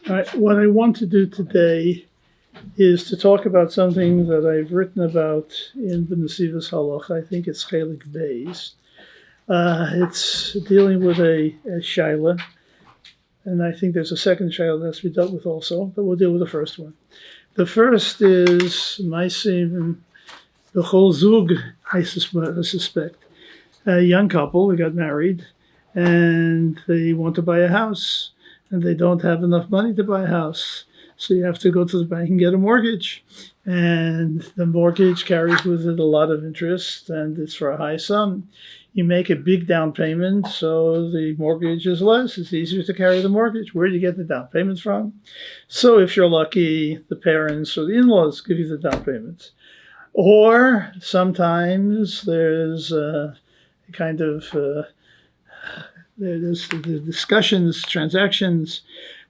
What I want to do today is to talk about something that I've written about in the Nesivos Halach. I think it's Chelik Beis. It's dealing with a shaila, and I think there's a second shaila that has to be dealt with also, but we'll deal with the first one. The first is Maisim, the whole Zug, I suspect. A young couple, they got married, and they want to buy a house, and they don't have enough money to buy a house. So you have to go to the bank and get a mortgage. And the mortgage carries with it a lot of interest, and it's for a high sum. You make a big down payment, so the mortgage is less. It's easier to carry the mortgage. Where do you get the down payment from? So if you're lucky, the parents or the in-laws give you the down payment. Or sometimes there's kind of there's the discussions, transactions.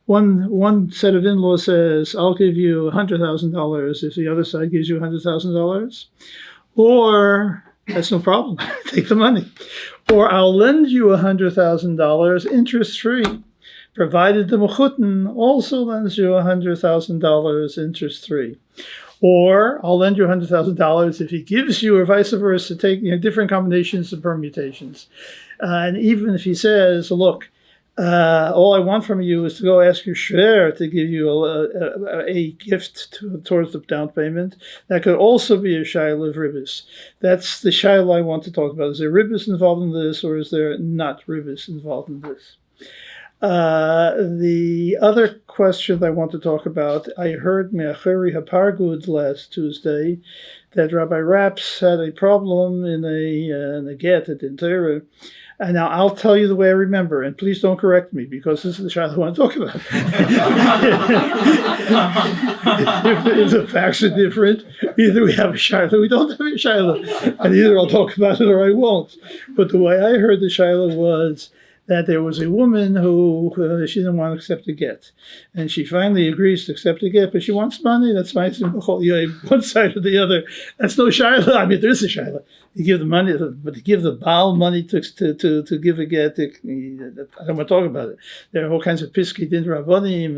One set of in-laws says, "I'll give you $100,000 if the other side gives you $100,000," or that's no problem, take the money, or I'll lend you $100,000 interest free, provided the mechutin also lends you $100,000 interest free. Or I'll lend you $100,000 if he gives you, or vice versa, take different combinations and permutations. And even if he says, look, all I want from you is to go ask your shver to give you a gift towards the down payment, that could also be a shaila of ribbis. That's the shaila I want to talk about. Is there ribbis involved in this, or is there not ribbis involved in this? The other question I want to talk about, I heard Me'acheri Hapargud last Tuesday that Rabbi Raps had a problem in a get at Intera. And now I'll tell you the way I remember, and please don't correct me, because this is the shayla I want to talk about. if the facts are different, either we have a shayla or we don't have a shayla, and either I'll talk about it or I won't. But the way I heard the shayla was that there was a woman who she didn't want to accept a get. And she finally agrees to accept a get, but she wants money. That's one side or the other. That's no shayla. I mean, there is a shayla. You give the money, but to give the Baal money to give a get, I don't want to talk about it. There are all kinds of piskei din rabbanim,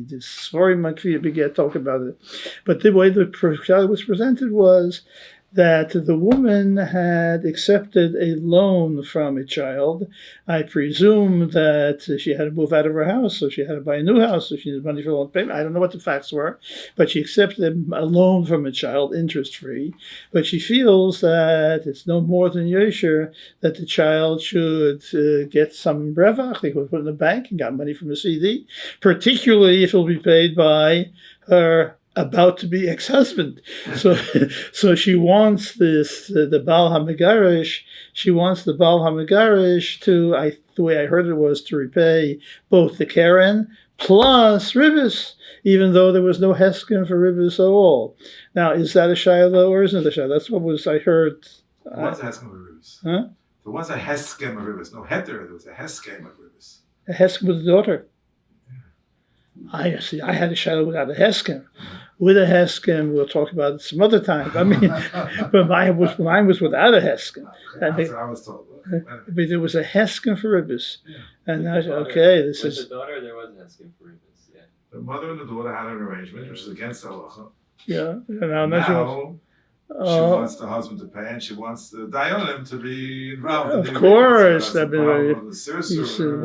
the Sforim Makfiyah beget talk about it. But the way the shayla was presented was that the woman had accepted a loan from a child. I presume that she had to move out of her house, so she had to buy a new house, so she needed money for a loan payment. I don't know what the facts were, but she accepted a loan from a child, interest-free. But she feels that it's no more than yosher that the child should get some brevach. They could put in the bank and got money from a CD, particularly if it'll be paid by her about to be ex-husband. So she wants the Baal HaMegarish, she wants the Baal HaMegarish to, the way I heard it was, to repay both the Karen plus ribbis, even though there was no hesken for ribbis at all. Now, is that a shayla or isn't it a shayla? That's what I heard. There was a hesken of ribbis. Huh? There was a hesken of ribbis. No heter, there was a hesken of ribbis. A hesken with the daughter. I see. I had a shayla without a hesken. With a hesken, we'll talk about it some other time. I mean, but mine was without a hesken. That's what I was told. But there was a hesken for ribbis, and I said, this with is. the daughter, there was a hesken for ribbis. Yeah. The mother and the daughter had an arrangement, which is against halacha. Yeah. Now she wants the husband to pay, and she wants the dayanim to be involved. Of course, the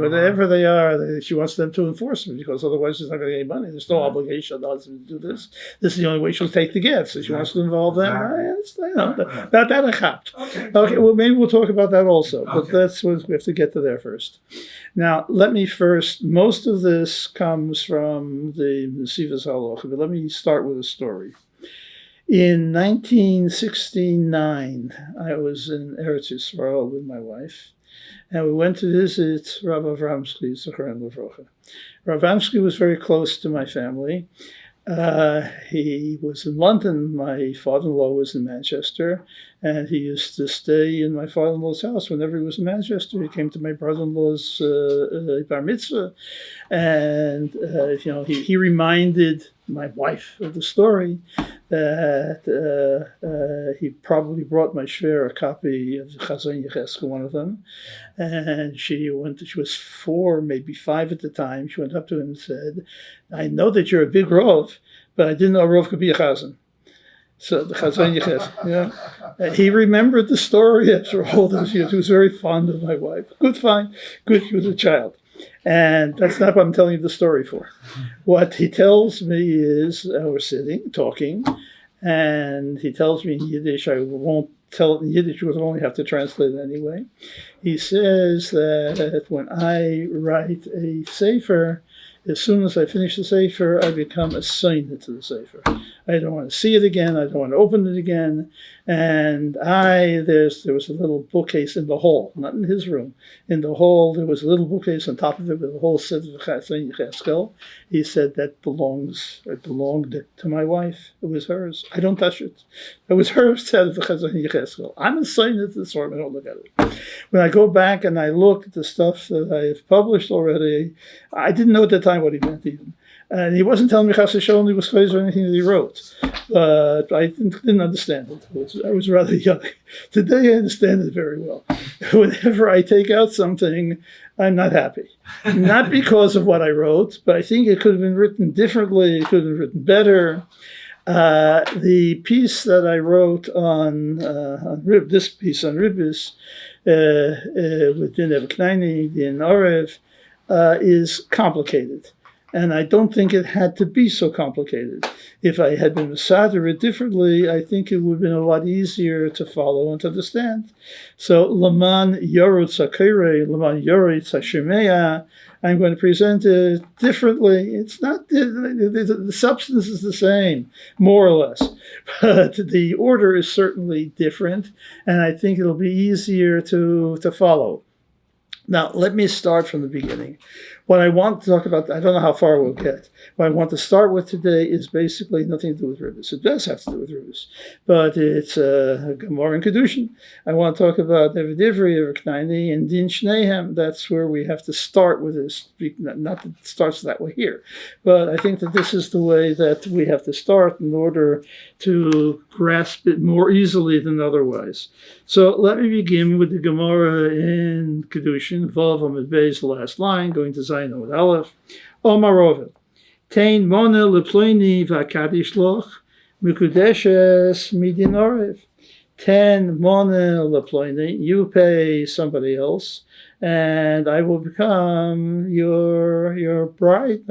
whatever they are, she wants them to enforce them, because otherwise she's not going to get any money. There's no obligation on the husband to do this. This is the only way she'll take the get. So she wants to involve them. That I chapped. Okay. Well, maybe we'll talk about that also, but that's what we have to get to there first. Now, let me first. Most of this comes from the Nesivos Halach, but let me start with a story. In 1969, I was in Eretz Yisrael with my wife, and we went to visit Rav Avramsky, Zechron Levrocha. Rav Avramsky was very close to my family. He was in London. My father-in-law was in Manchester, And he used to stay in my father-in-law's house whenever he was in Manchester. He came to my brother-in-law's bar mitzvah. And, he reminded my wife of the story that he probably brought my shver a copy of the Chazon Yecheskel, one of them. And she was 4, maybe 5 at the time. She went up to him and said, I know that you're a big Rov, but I didn't know a Rov could be a Chazan. So the Chazon Yecheskel, he remembered the story after all those years. He was very fond of my wife. Good, fine. Good, she was a child. And that's not what I'm telling you the story for. What he tells me is, we're sitting, talking, and he tells me in Yiddish, I won't tell it in Yiddish because I only have to translate it anyway. He says that when I write a sefer, as soon as I finish the sefer, I become assigned to the sefer. I don't want to see it again. I don't want to open it again. And there was a little bookcase in the hall, not in his room. In the hall, there was a little bookcase on top of it with a whole set of Chazon Yecheskel. He said that belonged to my wife. It was hers. I don't touch it. It was her set of the Chazon Yecheskel. I'm assigned to the story. I don't look at it. When I go back and I look at the stuff that I've published already, I didn't know at the time what he meant even. And he wasn't telling me Chas V'Shalom he was crazy or anything that he wrote. But I didn't understand it. I was rather young. Today I understand it very well. Whenever I take out something, I'm not happy. Not because of what I wrote, but I think it could have been written differently. It could have been written better. The piece that I wrote on this piece on Ribbis, with Din Evknaini, Din Orev, is complicated. And I don't think it had to be so complicated. If I had been Masader it differently, I think it would have been a lot easier to follow and to understand. So, Laman Yorutz HaKeirei, Laman Yorutz HaShemeya, I'm going to present it differently. It's not, the substance is the same, more or less. But the order is certainly different, and I think it'll be easier to follow. Now, let me start from the beginning. What I want to talk about, I don't know how far we'll get. What I want to start with today is basically nothing to do with Ribbis. It does have to do with Ribbis, but it's Gemara and Kedushin. I want to talk about Eved Ivri, Eved and Din Shnehem. That's where we have to start with this. Not that it starts that way here, but I think that this is the way that we have to start in order to grasp it more easily than otherwise. So let me begin with the Gemara in Kedushin, Vav Amud Beis, the last line, going to Zayin Amud Aleph. Omar Rovel, Tein Mona Leploini Vakadish Loch, Mikudeshes Midin Orev. 10 Mona Leploini, you pay somebody else, and I will become your bride,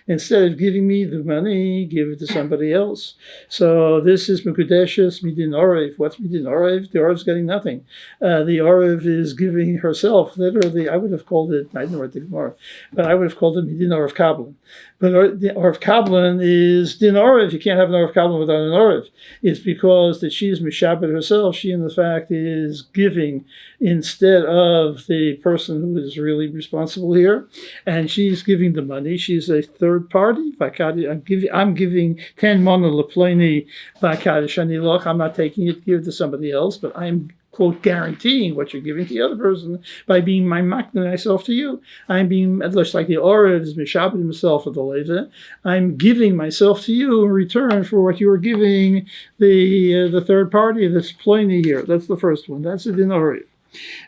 instead of giving me the money, give it to somebody else. So this is Mekudeshes Midin Orev. What's Midin Orev? The Orev's getting nothing. The Orev is giving herself. Literally, I would have called it, I didn't write the Gemara, but I would have called it Midin Orev Kablan. But the Orev Kablan is Din Orev. You can't have an Orev Kablan without an Orev. It's because that she is Mishabed herself. She, in fact, is giving instead of the person who is really responsible here, and she's giving the money. She's a third party. I'm giving 10 Mona Leploini Vakadish Aniloch. I'm not taking it to give to somebody else, but I'm, quote, guaranteeing what you're giving to the other person by being myself to you. I'm being, just like the Orev is Mishabed himself of the Leva, I'm giving myself to you in return for what you are giving the third party that's Ploini here. That's the first one. That's it in Orev.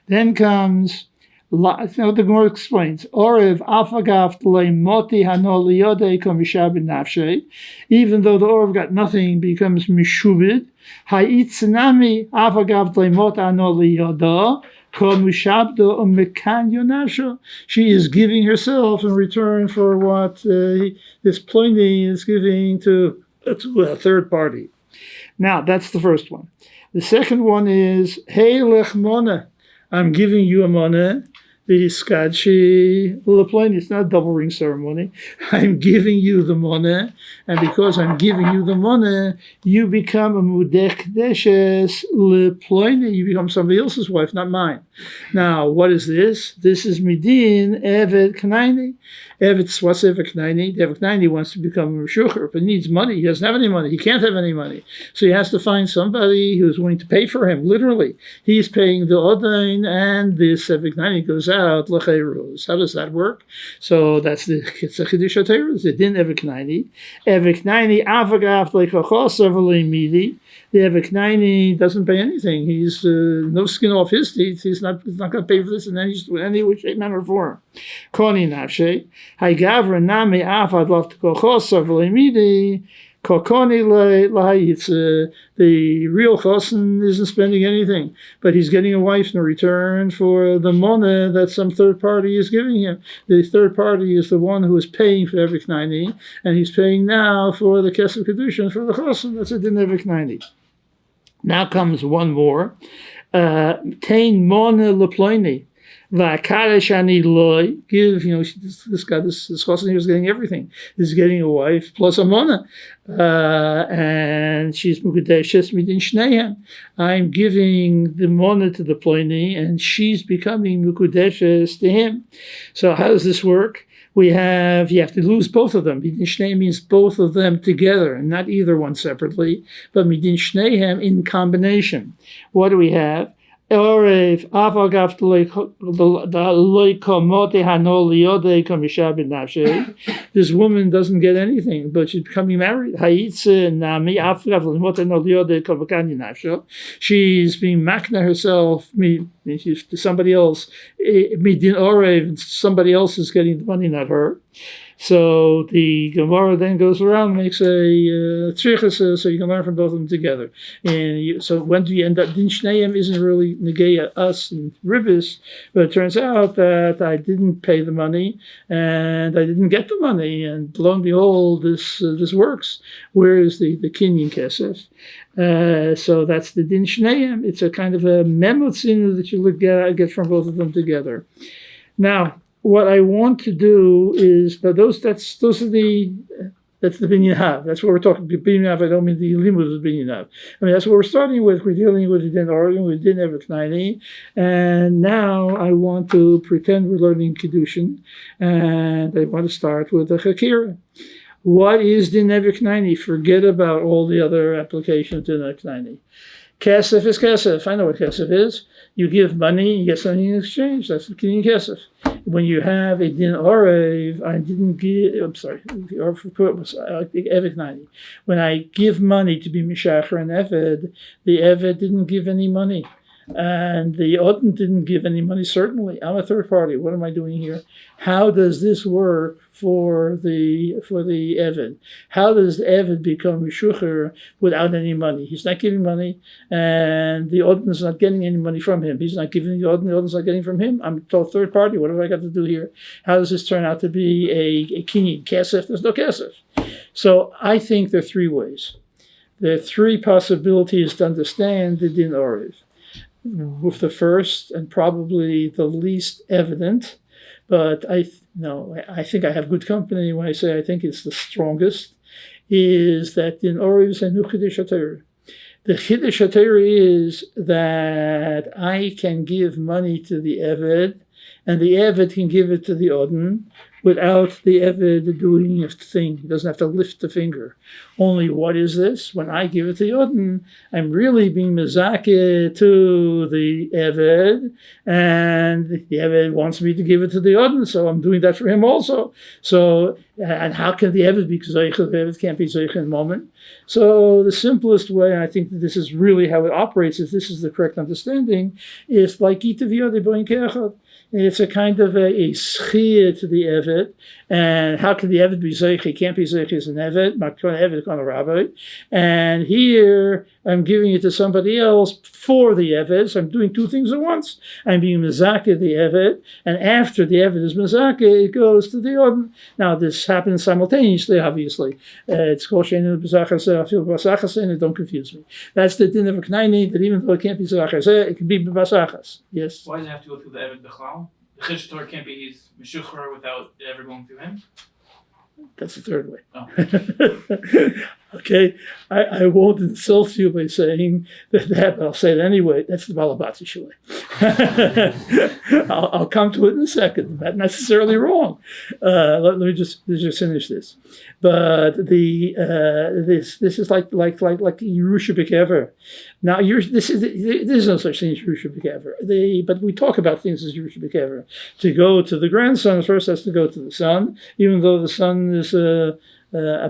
Then comes, now the Gemara explains, Orev afagav leimoti hanoliyode komishabed nafshe. Even though the Orev got nothing, becomes mishubed. Ha'itznami afagav leimot hanoliyoda komishabdo umekan yonasho. She is giving herself in return for what this Pliny is giving to a third party. Now, that's the first one. The second one is, Hey lech mona. I'm giving you a money. It's not a double ring ceremony. I'm giving you the money, and because I'm giving you the money, you become a mudek deshes leploini. You become somebody else's wife, not mine. Now, what is this? This is midin eved knaini. what's Eved Knaini? The Eved Knaini wants to become a Meshucher, but he needs money. He doesn't have any money. He can't have any money. So he has to find somebody who's willing to pay for him, literally. He's paying the Odain, and this Eved Knaini goes out, L'cheirus. How does that work? So that's the Chiddush HaTorah, it's the Din Eved Knaini. Eved Knaini, Avagav, L'chachos, V'lei Midi. The Eved Knaini doesn't pay anything. He's no skin off his teeth. He's not going to pay for this in any way, shape, manner, or form. Koni nafshe, Haigavra nami afad lav t'kochos v'lei midi, kokoni lahayitze. The real chosin isn't spending anything, but he's getting a wife in return for the money that some third party is giving him. The third party is the one who is paying for Eved Knaini, and he's paying now for the Kesef Kedushin, for the chosin. That's a din Eved Knaini. Now comes one more. Tain mona leploini. V'akadeshani loy. Give, this guy, this chosin, he was getting everything. He's getting a wife plus a mona. And she's mukadeshes midin shneihem. I'm giving the mona to the ploini, and she's becoming mukadeshes to him. So how does this work? You have to lose both of them. Midin shnei means both of them together, and not either one separately, but midin shneihem in combination. What do we have? Orev avagav loikomote hanoliode komisha b'nafshe. This woman doesn't get anything, but she's becoming married. Haitze nami avagav loikomote hanoliode komakani nafshe. She's being makna herself to somebody else. Midin orev, somebody else is getting the money, not her. So the Gemara then goes around and makes a tzrichas, so you can learn from both of them together. And so when do you end up? Din Shneim isn't really negaya us and Ribbis, but it turns out that I didn't pay the money and I didn't get the money, and lo and behold, this works. Where is the Kinyan Kesef? So that's the Din Shneim. It's a kind of a memotzinu that you get from both of them together. Now, what I want to do is that's the binyan hav. That's what we're talking. Binyan hav. I don't mean the limud of binyan hav. I mean that's what we're starting with. We're dealing with the din Oregon. We didn't have a Knaini, and now I want to pretend we're learning kiddushin, and I want to start with the chakira. What is din Eved Knaini? Forget about all the other applications in Eved Knaini. Kesef is kesef. I know what kesef is. You give money, you get something in exchange. That's the kinyan kesef. When you have a din orev, Eved Knaini. When I give money to be mishacher and Eved, the Eved didn't give any money. And the Odin didn't give any money, certainly. I'm a third party. What am I doing here? How does this work for the Eved? How does the Eved become Meshucher without any money? He's not giving money, and the Odin is not getting any money from him. He's not giving the Odin is not getting from him. I'm a third party. What have I got to do here? How does this turn out to be a kinyan kesef? There's no kesef. So I think there are three ways. There are three possibilities to understand the din orev. With the first and probably the least evident, but I think I have good company when I say I think it's the strongest, is that in Orev is a new Chiddush HaTorah. The Chiddush HaTorah is that I can give money to the Eved, and the Eved can give it to the Odin without the Eved doing a thing. He doesn't have to lift the finger. Only what is this? When I give it to the Odin, I'm really being mezakeh to the Eved, and the Eved wants me to give it to the Odin, so I'm doing that for him also. So, and how can the Eved be Zoich? The Eved can't be Zoich in the moment. So the simplest way, and I think that this is really how it operates, if this is the correct understanding, is like Itaviyah Boin Keachad. It's a kind of a schia to the Eved. And how can the Eved be Zeich? He can't be Zeich as an Eved. Eved on a rabbi. And here I'm giving it to somebody else for the Eved. So I'm doing two things at once. I'm being Mezakeh the Eved. And after the Eved is Mezakeh, it goes to the Odin. Now this happens simultaneously, obviously. It's called Sheinu B'Zachas, Afil B'Zachas, and don't confuse me. That's the din of Knaini, that even though it can't be Zachas, it can be B'Zachas. Yes? Why does it have to go through the Eved B'Chlal? The Chiddush HaTorah can't be his Meshucher without ever going through him? That's the third way. Oh. Okay, I won't insult you by saying that, but I'll say it anyway. That's the Balabati Shule. I'll come to it in a second. Not necessarily wrong. Let me just finish this. But this is like Yerusha B'Kever. Now there's no such thing as Yerusha B'Kever. But we talk about things as Yerusha B'Kever. To go to the grandson first has to go to the son, even though the son is a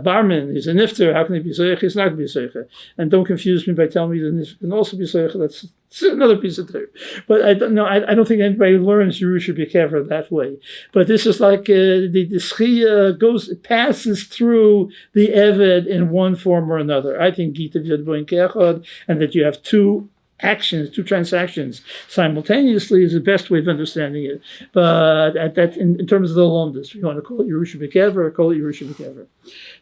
barman, he's a nifter. How can he be seicha? He's not going to be seicha. And don't confuse me by telling me the nifter can also be seicha. That's another piece of theory. But I don't know. I don't think anybody learns Yerusha B'Kever that way. But this is like the schia passes through the eved in one form or another. I think Gita V'Yod Kechad, and that you have two transactions simultaneously is the best way of understanding it. But in terms of the lomdus, you want to call it Yerusha B'Kever, call it Yerusha B'Kever.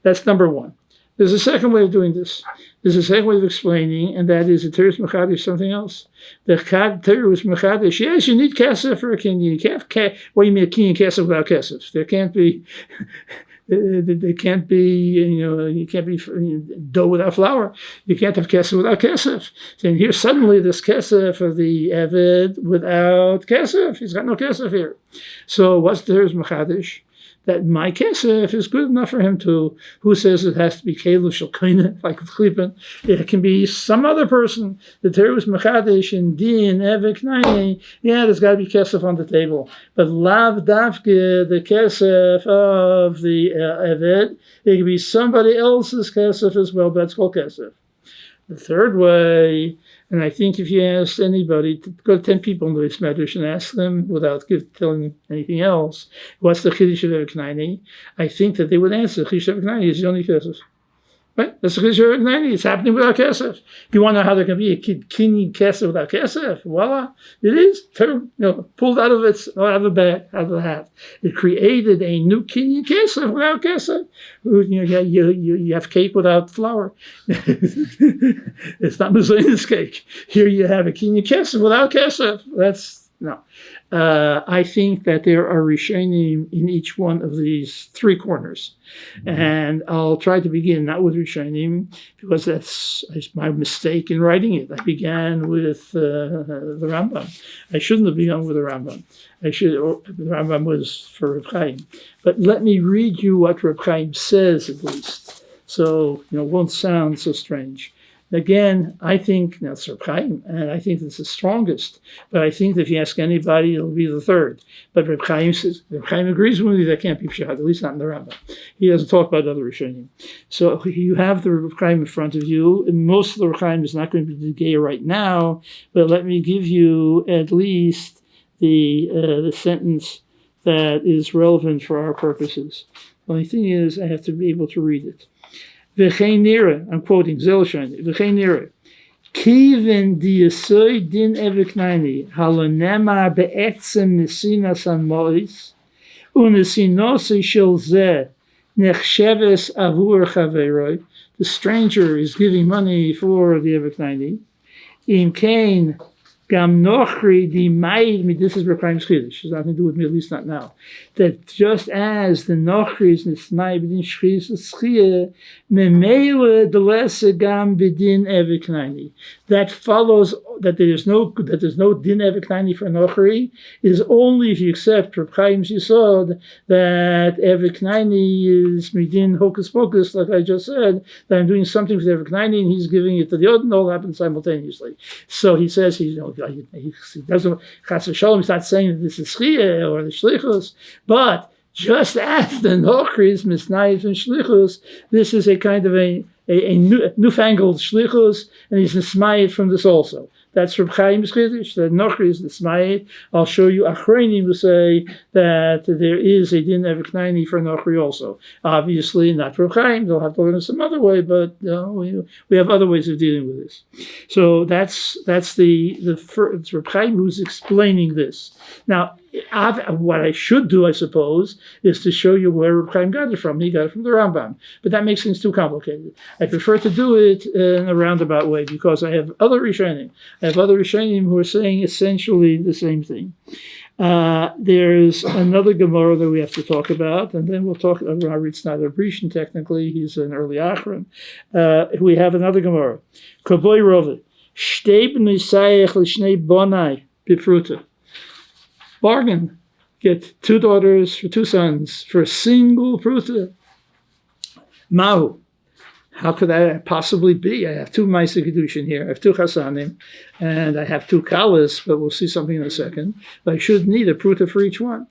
That's number one. There's a second way of doing this. There's a second way of explaining, and that is the Teres Mechadish something else. The Teres Mechadish, yes, you need kesef for a kinyan. You can't what do you mean a kinyan kesef without kesef? There can't be. They can't be, you can't be dough without flour. You can't have kesef without kesef. And here suddenly there's kesef for the Eved without kesef. He's got no kesef here. So what's Teres Mechadish? That my kesef is good enough for him to. Who says it has to be Kelev Shalkaina, like with Klippen? It can be some other person. The Teres Mechadish and Din, Eved, Knayne. Yeah, there's got to be kesef on the table. But Lav Davke, the kesef of the Eved, it can be somebody else's kesef as well, but that's called kesef. The third way, and I think if you ask anybody, go to 10 people in the Beis Medrash and ask them without telling them anything else, what's the Chiddush of Eved, I think that they would answer, Chiddush of Eved is the only kesef. Right? That's the Chiddush of Eved, it's happening without kesef. You want to know how there can be a kinyan kesef without kesef? Voila, it is. Pulled out of the bag, out of the hat. It created a new kinyan kesef without kesef. You have cake without flour. It's not Mizrahin's cake. Here you have a kinyan kesef without kesef. That's no. I think that there are Rishonim in each one of these three corners. And I'll try to begin not with Rishonim, because that's my mistake in writing it. I began with the Rambam. I shouldn't have begun with the Rambam. The Rambam was for Reb Chaim. But let me read you what Reb Chaim says, at least, so it won't sound so strange. Again, I think that's Reb Chaim, and I think it's the strongest. But I think that if you ask anybody, it'll be the third. But Reb Chaim agrees with me that can't be pshat, at least not in the Rambam. He doesn't talk about other Rishonim. So you have the Reb Chaim in front of you, and most of the Reb Chaim is not going to be gay right now. But let me give you at least the sentence that is relevant for our purposes. The only thing is, I have to be able to read it. V'chein nira, I'm quoting Zelshein. V'chein nira, kiven diyasoy din eviknayni halonema be'etzem nesinas anmois unesinose shel zeh nechsheves avur chaveroi. The stranger is giving money for the eviknayni. Im kain gam nochri di mayid. This is Reb Chaim's Chiddush. It has nothing to do with me, at least not now. That just as the nochri is nismai b'din shchis l'schia, memele delese gam b'din eviknayni. That follows that there's no din eviknayni for nochri is only if you accept Reb Chaim's yisod that eviknayni is midin hocus pocus, like I just said, that I'm doing something for the eviknayni and he's giving it to the other, and all happens simultaneously. So he says he doesn't, Chas v'Shalom, he's not saying that this is Schia or the Shlichus, but just as the Nochri is Misnayis and Shlichus, this is a kind of a newfangled Shlichus, and he's Nismayit from this also. That's Reb Chaim's Chiddush. The Nochri is Nismayit. I'll show you. Achronim will say that there is a din eviknayni for Nochri also. Obviously, not Reb Chaim. They'll have to learn it some other way, but we have other ways of dealing with this. So that's the first, Reb Chaim who's explaining this. Now, what I should do, I suppose, is to show you where Reb Chaim got it from. He got it from the Rambam. But that makes things too complicated. I prefer to do it in a roundabout way because I have other Rishonim. I have other Rishonim who are saying essentially the same thing. There's another Gemara that we have to talk about, and then we'll talk. It's not a Brishan technically; he's an early Achron. We have another Gemara. Kaboi Rove, Shtei b'nei sayech l'shnei bonai b'pruta. Bargain. Get 2 daughters for 2 sons for a single pruta. Mahu. How could that possibly be? I have 2 Maisa Kedushin here. I have 2 Chasanim, and I have 2 Kalas, but we'll see something in a second. But I should need a pruta for each one.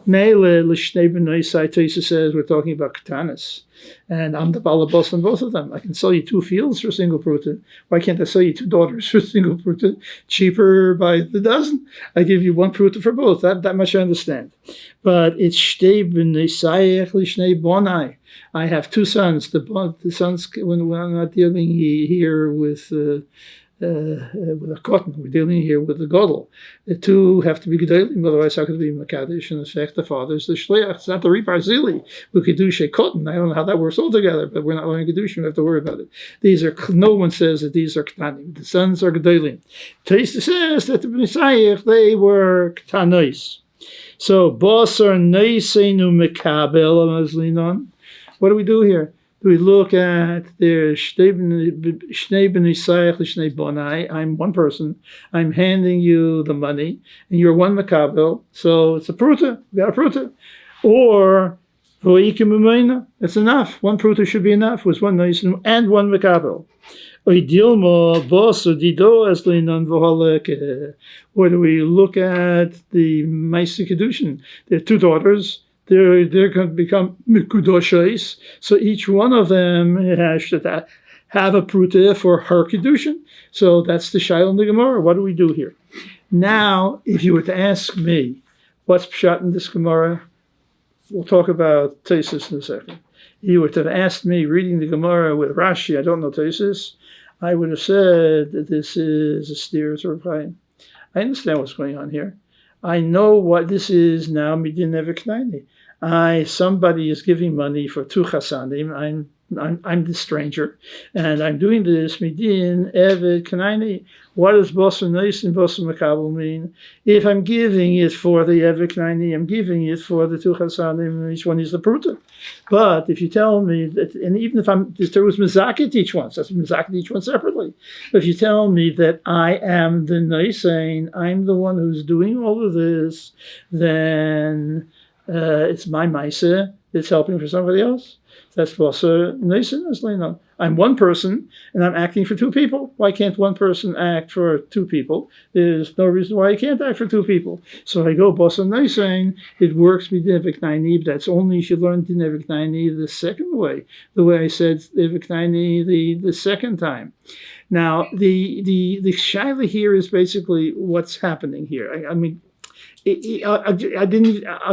Meile l'shnei b'nei sai, Taisa says we're talking about katanas. And I'm the balabos on both of them. I can sell you 2 fields for a single pruta. Why can't I sell you 2 daughters for a single pruta? Cheaper by the dozen. I give you 1 pruta for both. That much I understand. But it's shtei b'nei sayech l'shnei bonai. I have 2 sons. The sons, when I'm not dealing here with a cotton, we're dealing here with the godel. The 2 have to be gedolim, otherwise how could it be makadosh? In effect, the father's the shliach. It's not the ripar zili who kedusha cotton. I don't know how that works all together, but we're not learning kedusha. We have to worry about it. No one says that these are ketanim. The sons are gedolim. Taisa says that the b'nisayich they were ketanois. So basar neisenu mekabel amazlinon. What do we do here? Do we look at their shnei b'nei sayach l'shnei bonai? I'm one person. I'm handing you the money, and you're 1 makabel. So it's a pruta. We got a pruta. Or it's enough. 1 pruta should be enough. It was 1 nice and 1 makabel. Or do we look at the Maisa Kedushin? There are 2 daughters. They're going to become mikudoshais. So each one of them has to have a pruta for her kedushin. So that's the Shaila in the Gemara. What do we do here? Now, if you were to ask me, what's pshat in this Gemara? We'll talk about Taisus in a second. If you were to have asked me, reading the Gemara with Rashi, I don't know Taisus, I would have said that this is a steer to Rav. I understand what's going on here. I know what this is now. Midin Neveknaini. Somebody is giving money for 2 chasanim. I'm the stranger, and I'm doing this midin eved kanaini. What does basar neis and basar makabel mean? If I'm giving it for the eved kanaini, I'm giving it for the 2 chasanim. Each one is the pruta. But if you tell me that, and even if there was mizakit each one, so that's mizakit each one separately. But if you tell me that I am the neisain, I'm the one who's doing all of this, then it's my maisa. It's helping for somebody else. That's basar neisin as leinon. I'm 1 person and I'm acting for 2 people. Why can't 1 person act for 2 people? There's no reason why I can't act for 2 people. So I go basar neisin. It works with Nevik Naini, but that's only if you learn the Nevik Naini the second way. The way I said Nevik Naini the second time. Now the shaila here is basically what's happening here. I mean. I'll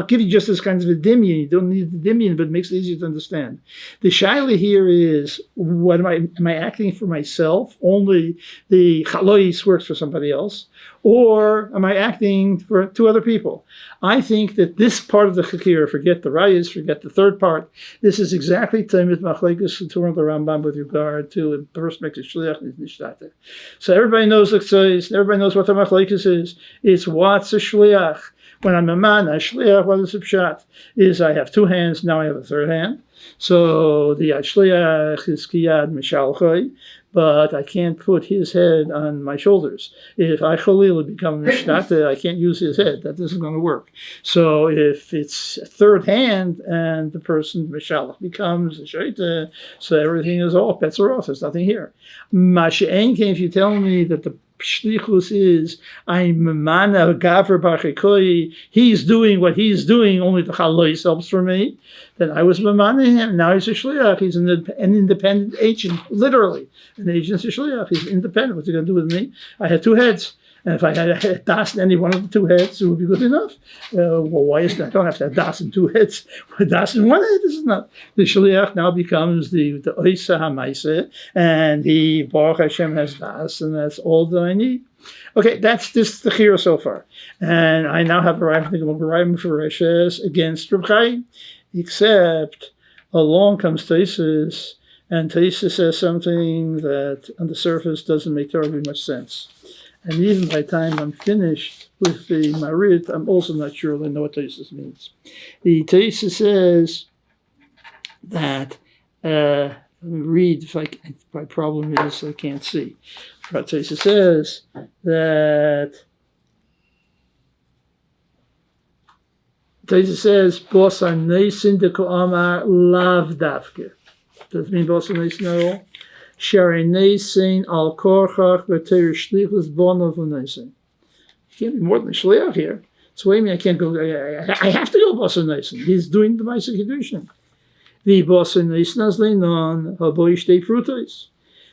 give you just as kind of a dimion. You don't need the dimion, but it makes it easier to understand. The shaila here is, what am I acting for myself? Only the chalois works for somebody else, or am I acting for 2 other people? I think that this part of the chakira, forget the rayas, forget the third part. This is exactly Talmud Machlekes Torah the Rambam with regard to the person makes a shliach and nishtata. So everybody knows the tzayis, everybody knows what the Machlekes is. It's what's a shliach. When I'm a man, a shliach, what is the pshat? Is I have 2 hands, now I have a 3rd hand. So the shliach is kiyad mishalchoi, but I can't put his head on my shoulders. If I chalil become mishtata, I can't use his head. That isn't going to work. So if it's a 3rd hand and the person mishalach becomes a shaita, so everything is off, bets are off, there's nothing here. Masha'en came, if you tell me that the shlichus is I'm mana gaver b'achikoi. He's doing what he's doing. Only the chalois helps for me. Then I was mamana him. Now he's a shliach. He's an independent agent, literally. An agent's a shliach. He's independent. What's he going to do with me? I had 2 heads. And if I had a das in any one of the 2 heads, it would be good enough. Well, why is that? I don't have to have das in 2 heads. Das in 1 head is not. The shliach now becomes the oisa hamaisa, and the Baruch Hashem has das, and that's all that I need. Okay, that's just the chira so far. And I now have a rayim for Reshes against Reb Chaim, except along comes Taisus, and Taisus says something that on the surface doesn't make terribly much sense. And even by the time I'm finished with the Marit, I'm also not sure I know what Taisus means. The Taisus says that, let me read, my problem is I can't see. Taisus says that, Taisus says, Bosar Nesin de Ko'amar Lav Davke. Does it mean Bosar Nesin at all? Shari Nesin al Korchach V'Teir Shlichus Bonov Nesin. You can't be more than a shliach here. So wait a minute, I can't go, I have to go Bosar Nesin. He's doing the Maisa Kiddushin. The Bosar Nesin as Leinon, Haboy Shtei Prutos.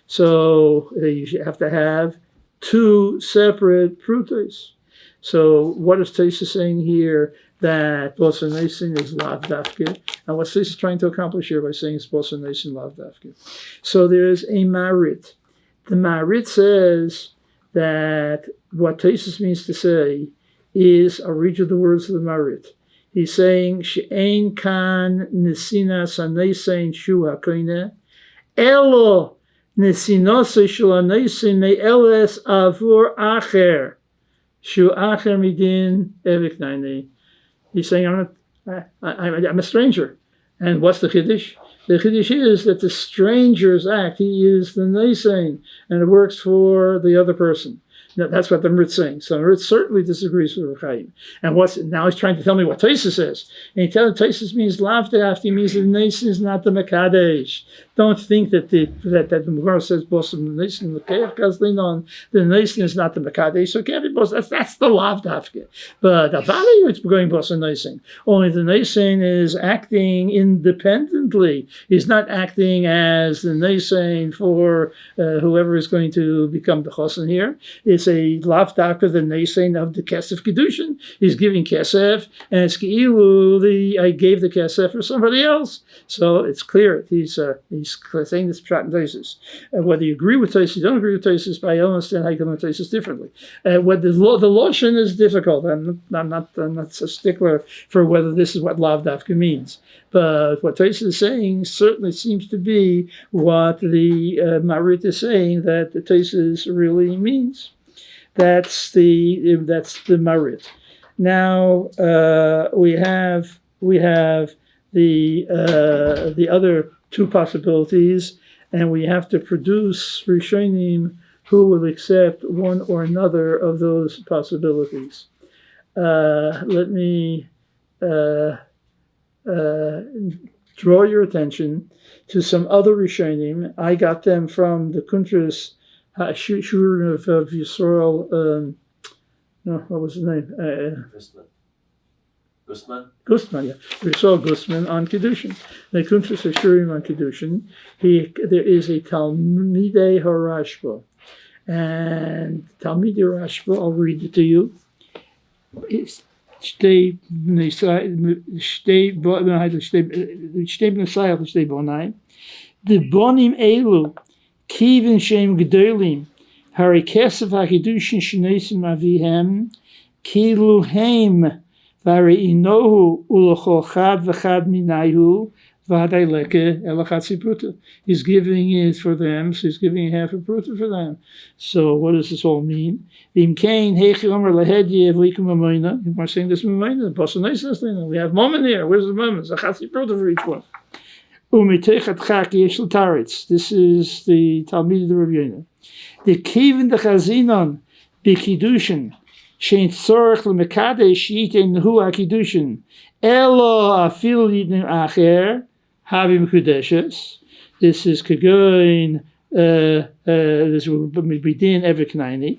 So you have to have two separate Prutos. So what is Taisus saying here? That Bosar Nesin is Lav Dafke. And what Taisus is trying to accomplish here by saying it's Bosar Nesin Lav Dafke. So there's a Marit. The Marit says that what Taisus means to say is, I'll read you the words of the Marit. He's saying, She'ein kan nesinas hanesein shu hakoine, elo nesinose shel hanesein me'eles avur acher, shu acher midin eviknaini. He's saying, I'm a stranger. And what's the Chiddush? The Chiddush is that the stranger's act, he is the Nesein, and it works for the other person. Now, that's what the Marit is saying. So the Marit certainly disagrees with Rechaim. And now he's trying to tell me what Taisus says. And he tells Taisus means Lav De'afti, means the Nesein is not the Mekadesh. Don't think that the Gemara says Bosar Nesein L'keach Gazlinon. The Nesein is not the Mekadesh, so it can't be Bosar. That's the Lav Dafke. But Avali, it's going Bosar Nesein. Only the Nesein is acting independently. He's not acting as the Nesein for whoever is going to become the Chosin here. It's a Lav Dafke, the Nesein of the Kesef Kedushin. He's giving Kesef, and it's Keilu, I gave the Kesef for somebody else. So it's clear. He's saying this pshat in Taisus. Whether you agree with Taisus, you don't agree with Taisus, but I don't understand how you can learn Taisus differently. What the Loshen is difficult. I'm not a stickler for whether this is what Lav Dafke means. But what Taisus is saying certainly seems to be what the Marit is saying that the Taisus really means. That's the Marit. Now we have the other two possibilities, and we have to produce Rishonim who will accept one or another of those possibilities. Let me draw your attention to some other Rishonim. I got them from the Kuntras Shurim of Yisrael. What was his name? Gustman, yeah. We saw Gustman on Kiddushin. The Kuntras Shurim on Kiddushin. There is a Talmidei Harashba. And Talmidei Harashba, I'll read it to you. It's Shtei Bonai. The Bonim Elu, Kivin Shem Gedolim, Hari Kesef HaKiddushin Shnesim Avihem, Kilu Heim, Vari Inohu Ulachol Chad V'Chad Minayhu, Vadai Leke Elachat Sipruta. He's giving it for them, so he's giving half a pruta for them. So what does this all mean? V'im Kain Hechi Omer Lahedye V'Likum Amoyna. We're saying this Amoyna. Bosar Nesin. We have moment here. Where's the moment? Zachat Sipruta for each one. Umitechat Chak Yesh L'Taretz. This is the Talmid of the Rabbi Yonah. The Kivin the Chazinon B'Kiddushin. Shein tzorach l'mekadesh yiten hu ha'kiddushin elo afil yitnim acher havim kudeshes. This is kagoin. This will be din eveknaini.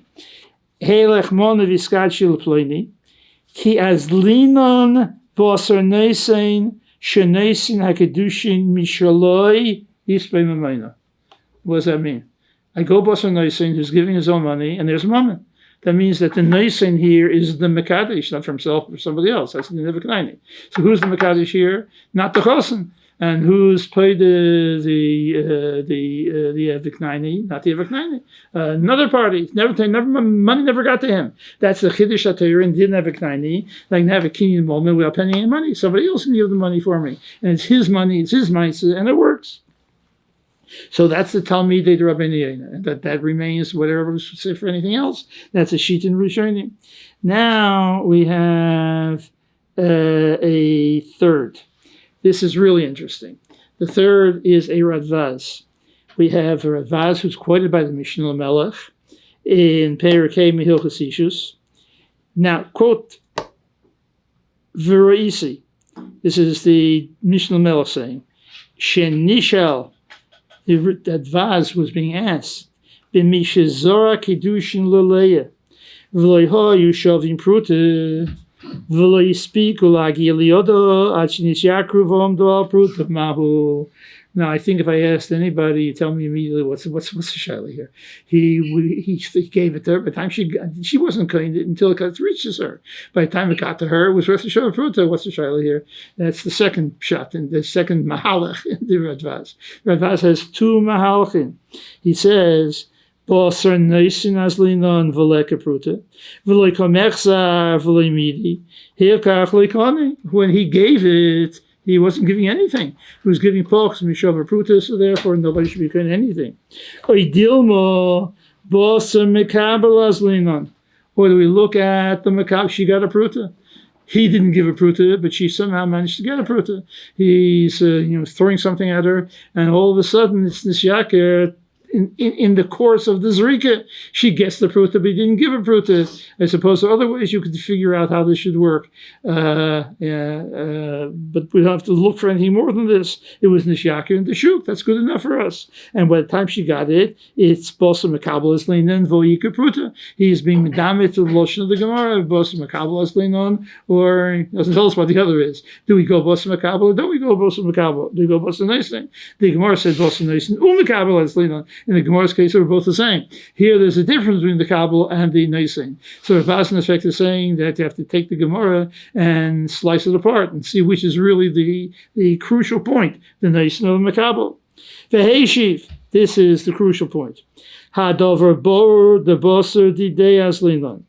Helech mona v'skad shil ploini ki as linon bosar nesein shenesin ha'kiddushin mishaloi yisbei mamayna. What does that mean? I go bosar nesein who's giving his own money, and there's a moment. That means that the Nesein here is the Mekadesh, not for himself or somebody else. That's the Neviknaini. So who's the Mekadesh here? Not the Chosin. And who's paid the Eviknaini? Not the Eviknaini. Another party. Money never got to him. That's the Chiddush HaTorah and didn't have Eviknaini. Like have a Kenyan moment without paying any money. Somebody else can give the money for me. And it's his money, and it works. So that's the Talmidei de Rabbeinu Yonah, and that remains whatever was said for anything else. That's a sheet in Rishonim. Now we have a third. This is really interesting. The third is a Radvaz. We have a Radvaz who's quoted by the Mishnah Lamelech in Perikei Mehilchos Ishus. Now, quote, V'roisi. This is the Mishnah Lamelech saying, Shenishal, that Vaz was being asked, B'mishezora Kedushin Leleya, V'loi hoyu shovim prute, V'loi yispiku lagi eliodo, ad shenish yakru v'omdo al prute mahu. Now, I think if I asked anybody, you tell me immediately what's the shaila here. He gave it to her. By the time she wasn't cleaned it until it reaches her. By the time it got to her, it was worth a shava pruta. What's the shaila here? That's the second shot and the second mahalach in the Radvaz. Radvaz has two mahalachim. He says, "Bosar neisin aslinon v'leka pruta v'loi komechzar v'loi midi hirkach leikoni." When he gave it, he wasn't giving anything. He was giving porks and mishava pruta, so therefore nobody should be getting anything. Oidilmo bosar mekabel aslinon. Or do we look at the makab? She got a pruta. He didn't give a pruta, but she somehow managed to get a pruta. He's throwing something at her, and all of a sudden it's nisyaker. In the course of the Zrika, she gets the pruta, but he didn't give a pruta. I suppose there are other ways you could figure out how this should work. But we don't have to look for anything more than this. It was Nishyaka and the Shuk. That's good enough for us. And by the time she got it, it's Bosa Makabal Esleinon Voyika Pruta. He is being medamit to the Loshan of the Gemara, Bosa Makabal Esleinon, or he doesn't tell us what the other is. Do we go Bosa Makabal or don't we go Bosa Makabal? Do we go Bosa Neisen? The Gemara said Bosa Neisen, Makabal Esleinon. In the Gemara's case, they're both the same. Here, there's a difference between the Kabul and the Neisen. So Ravas, in effect, is saying that you have to take the Gemara and slice it apart and see which is really the crucial point, the Neisen or the Makabel. V'heishiv, this is the crucial point. Hadover bor the bosser didei aslinon.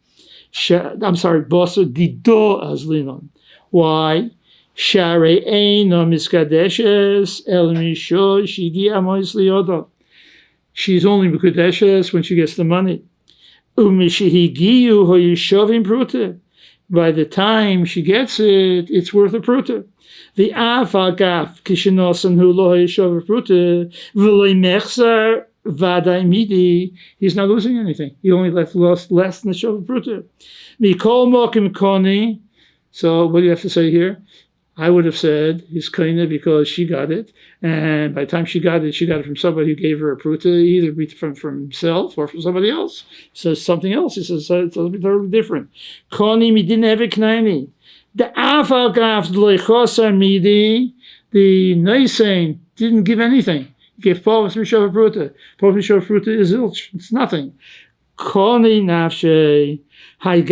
Bosser dido aslinon. Why? Share ein no miskadeshes el misho shigi amois liodo. She's only Mekudeshes when she gets the money. By the time she gets it, it's worth a pruta. The afagaf kishinosan hu lo yeshav pruta v'loy mechzar vaday midi. He's not losing anything. He only lost less than the shav pruta. Mikol mokim koni. So what do you have to say here? I would have said he's kaina because she got it, and by the time she got it from somebody who gave her a pruta, either from himself or from somebody else. He says something else. He says it's totally different. Koni mi didn't have a knaini. The afagaf leichosar midi, the neisein didn't give anything. He gave Paul Mishov pruta. Paul Mishov pruta is zilch. It's nothing. Koni nafshe. This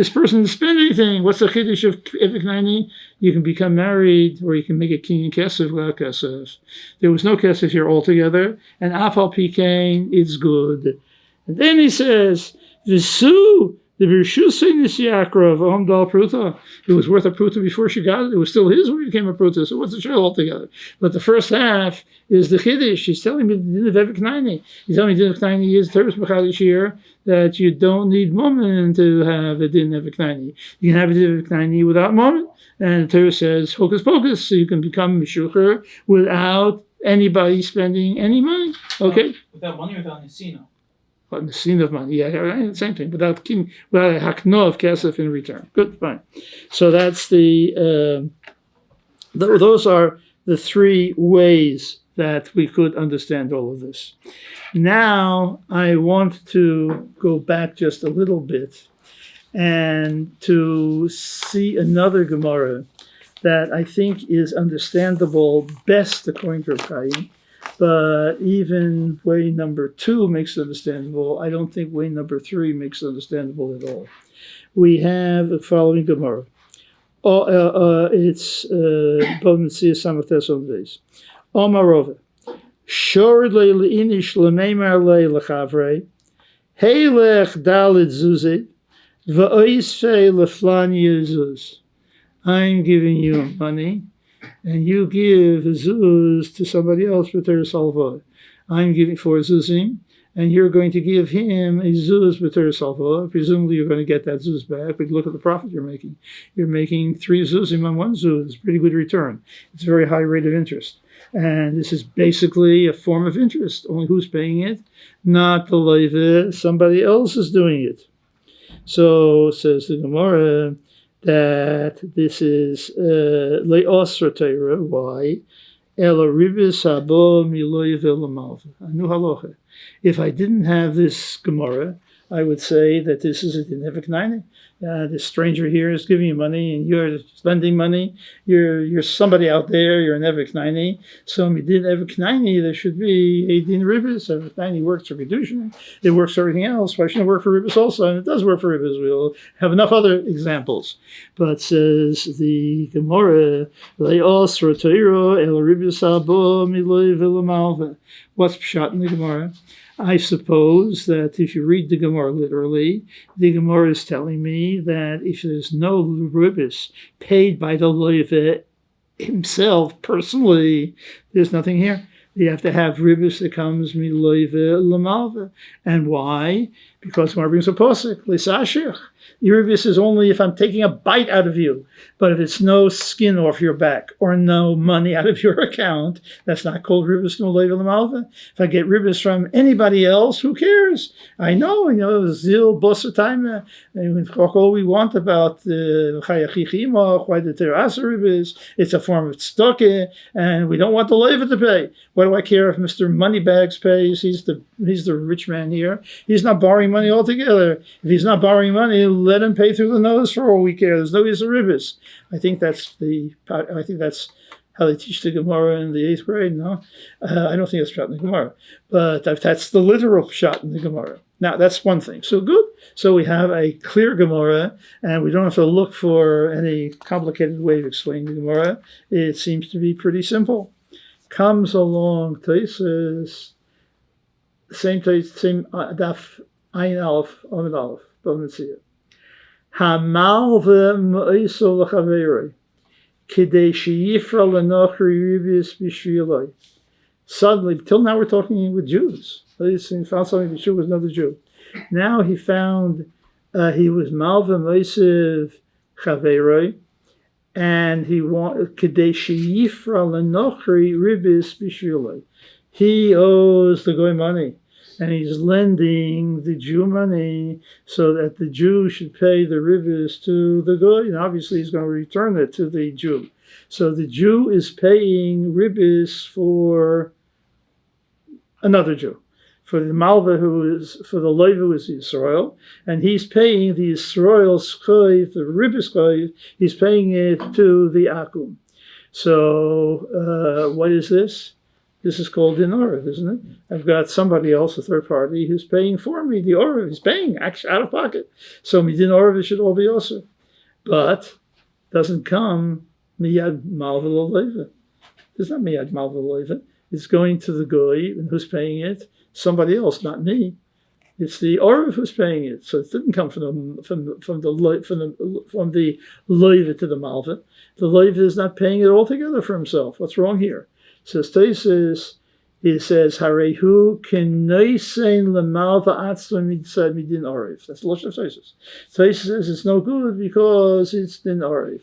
person didn't spend anything. What's the chiddush of Eviknani? You can become married, or you can make a kinyan kesef without kesef. There was no kesef here altogether, and afal pikain, it's good. And then he says, "V'su the Birshusay Nisyakrov Omdal Pruta." It was worth a pruta before she got it. It was still his when it became a pruta. So what's the shell altogether? But the first half is the chiddush. She's telling me the din of Eviknani. He's telling me the din of Eviknani is Teres Mechadish here, that you don't need moment to have a din of Eviknani. You can have a din of Eviknani without moment. And the Torah says, hocus pocus, so you can become Meshucher without anybody spending any money. Okay? Without money or without Nisino? The scene of money, yeah, same thing. Without a hakno of kesef in return. Good, fine. So that's those are the three ways that we could understand all of this. Now I want to go back just a little bit and to see another Gemara that I think is understandable best according to Rav Chaim. But even way number 2 makes it understandable. I don't think way number 3 makes it understandable at all. We have the following Gemara. It's Bovensia Samates on days. Omarova. Shored le'inish le'meimar le'lechavre. Heilech dalit zuzit. Va'oisfe le'flan yezuz. I'm giving you money. and you give a zuz to somebody else b'ter salva. I'm giving 4 zuzim, and you're going to give him a zuz b'ter salva. Presumably you're going to get that zuz back, but look at the profit you're making. You're making 3 zuzim on 1 zuz. Pretty good return. It's a very high rate of interest. And this is basically a form of interest. Only who's paying it? Not the leiva. Somebody else is doing it. So says the Gemara that this is le'osra Torah. Why? Ela ribis habo miloy v'lamalva. Anu halacha. If I didn't have this Gemara, I would say that this is a dinevik naini. This stranger here is giving you money, and you're spending money. You're somebody out there. You're an evik naini. So midin evik naini, there should be a din ribis. Evik naini works for kedushin. It works for everything else. Why shouldn't it work for ribis also? And it does work for ribis. We'll have enough other examples. But says the Gemara, le'os roteiro el ribis habo miloy v'lamalva. What's pshat in the Gemara? I suppose that if you read the Gemara literally, the Gemara is telling me that if there's no ribis paid by the loiva himself personally, there's nothing here. You have to have ribis that comes miloiva lamalva. And why? Because Gemara brings a posik, l'sashich. The ribis is only if I'm taking a bite out of you. But if it's no skin off your back or no money out of your account, that's not called ribis miloiva lamalva. If I get ribis from anybody else, who cares? I know, zil bosa time. We talk all we want about chayachichimach, why the terasa ribis. It's a form of tzedakah, and we don't want the leiva to pay. What do I care if Mr. Moneybags pays? He's the rich man here. He's not borrowing money altogether. If he's not borrowing money, let him pay through the nose for all we care. There's no use of ribis. I think that's how they teach the Gemara in the 8th grade. No, I don't think it's shot in the Gemara, but that's the literal shot in the Gemara. Now that's one thing. So good. So we have a clear Gemara, and we don't have to look for any complicated way of explaining the Gemara. It seems to be pretty simple. Comes along Taisus, same daf Ayin Aleph Amid Aleph. Don't see it. Hamalve me'isol l'chaverei, kidei sheyifra l'nochri ribis b'shviloi. Suddenly, till now we're talking with Jews. He found something the Jew was another Jew. Now he found he was malve me'isiv chaverei, and he wanted kidei sheyifra l'nochri ribis b'shviloi. He owes the guy money. And he's lending the Jew money so that the Jew should pay the ribis to the goy, and obviously he's going to return it to the Jew. So the Jew is paying ribis for another Jew, for the malva for the leiva who is Yisrael, and he's paying the Yisrael skoy, the ribis skoy, he's paying it to the akum. So what is this? This is called din orav, isn't it? I've got somebody else, a third party, who's paying for me. The orav is paying actually out of pocket. So din orav, it should all be also. But doesn't come miyad malva leiva. It's not miyad malva leiva. It's going to the goy, and who's paying it? Somebody else, not me. It's the orav who's paying it. So it didn't come from the leiva to the malva. The leiva is not paying it altogether for himself. What's wrong here? Says Taisus, he says, Harehu kenoisein lemalva atzma mitzad midin oriv. That's the lashon of Taisus. Taisus says it's no good because it's din oriv.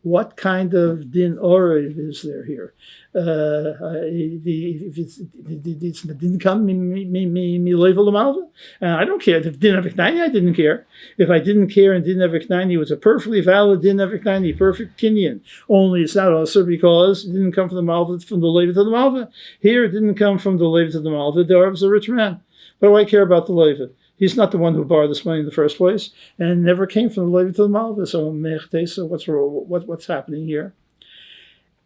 What kind of din oriv is there here? If it didn't come me level malva, I don't care. If it didn't have I didn't care. If I didn't care and didn't have it was a perfectly valid didn't have perfect kinyan. Only it's not also because it didn't come from the malva, from the leva to the malva. Here it didn't come from the leva to the malva. The Arab is a rich man. What do I care about the leva? He's not the one who borrowed this money in the first place, and never came from the leva to the malva. So what's happening here?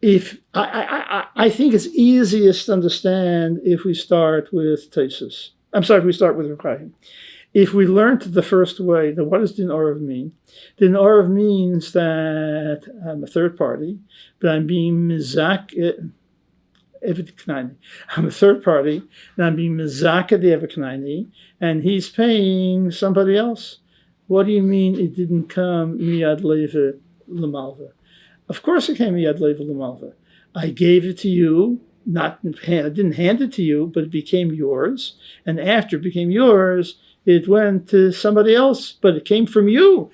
If I think it's easiest to understand if we start with Taisus. If we start with Rechaim. If we learned the first way, then what does din orav mean? Din orav means that I'm a third party, but I'm being mizak. I'm a third party, and I'm being mizaka the Eviknaini, and he's paying somebody else. What do you mean it didn't come miyad leva l'malva? Of course it came Miyad Level Malva. I gave it to you, I didn't hand it to you, but it became yours. And after it became yours, it went to somebody else, but it came from you.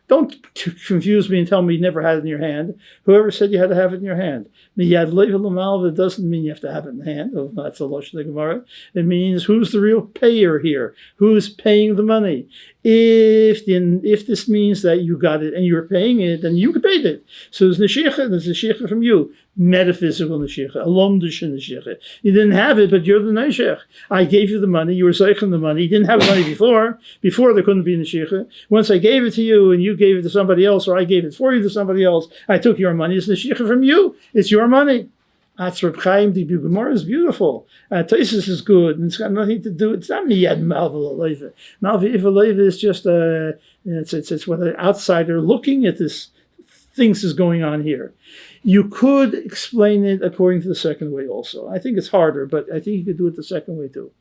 Don't confuse me and tell me you never had it in your hand. Whoever said you had to have it in your hand. Miyad level malva doesn't mean you have to have it in the hand. Oh, that's the Lashon of the Gemara. It means who's the real payer here? Who's paying the money? If this means that you got it and you're paying it, then you paid it. So there's neshicha from you. Metaphysical neshicha, a lomdish neshicha. You didn't have it, but you're the neshech. I gave you the money, you were zeichen the money. You didn't have the money before. Before there couldn't be neshicha. Once I gave it to you and you gave it to somebody else, or I gave it for you to somebody else, I took your money. It's neshicha from you. It's your money. That's Reb Chaim. The Gemara is beautiful. Taisus is good, and it's got nothing to do. It's not miyad malva leiva. Malva leiva is just it's what an outsider looking at this thinks is going on here. You could explain it according to the second way also. I think it's harder, but I think you could do it the second way too.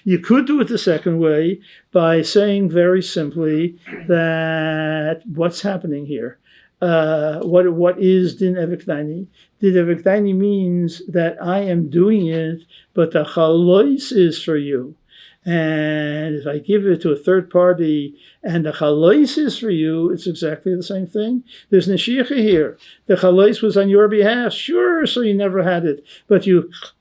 You could do it the second way by saying very simply that what's happening here. What is din evekdaini? Din evekdaini means that I am doing it, but the chalois is for you. And if I give it to a third party and the chalois is for you, it's exactly the same thing. There's neshicha here. The chalois was on your behalf, sure, so you never had it, but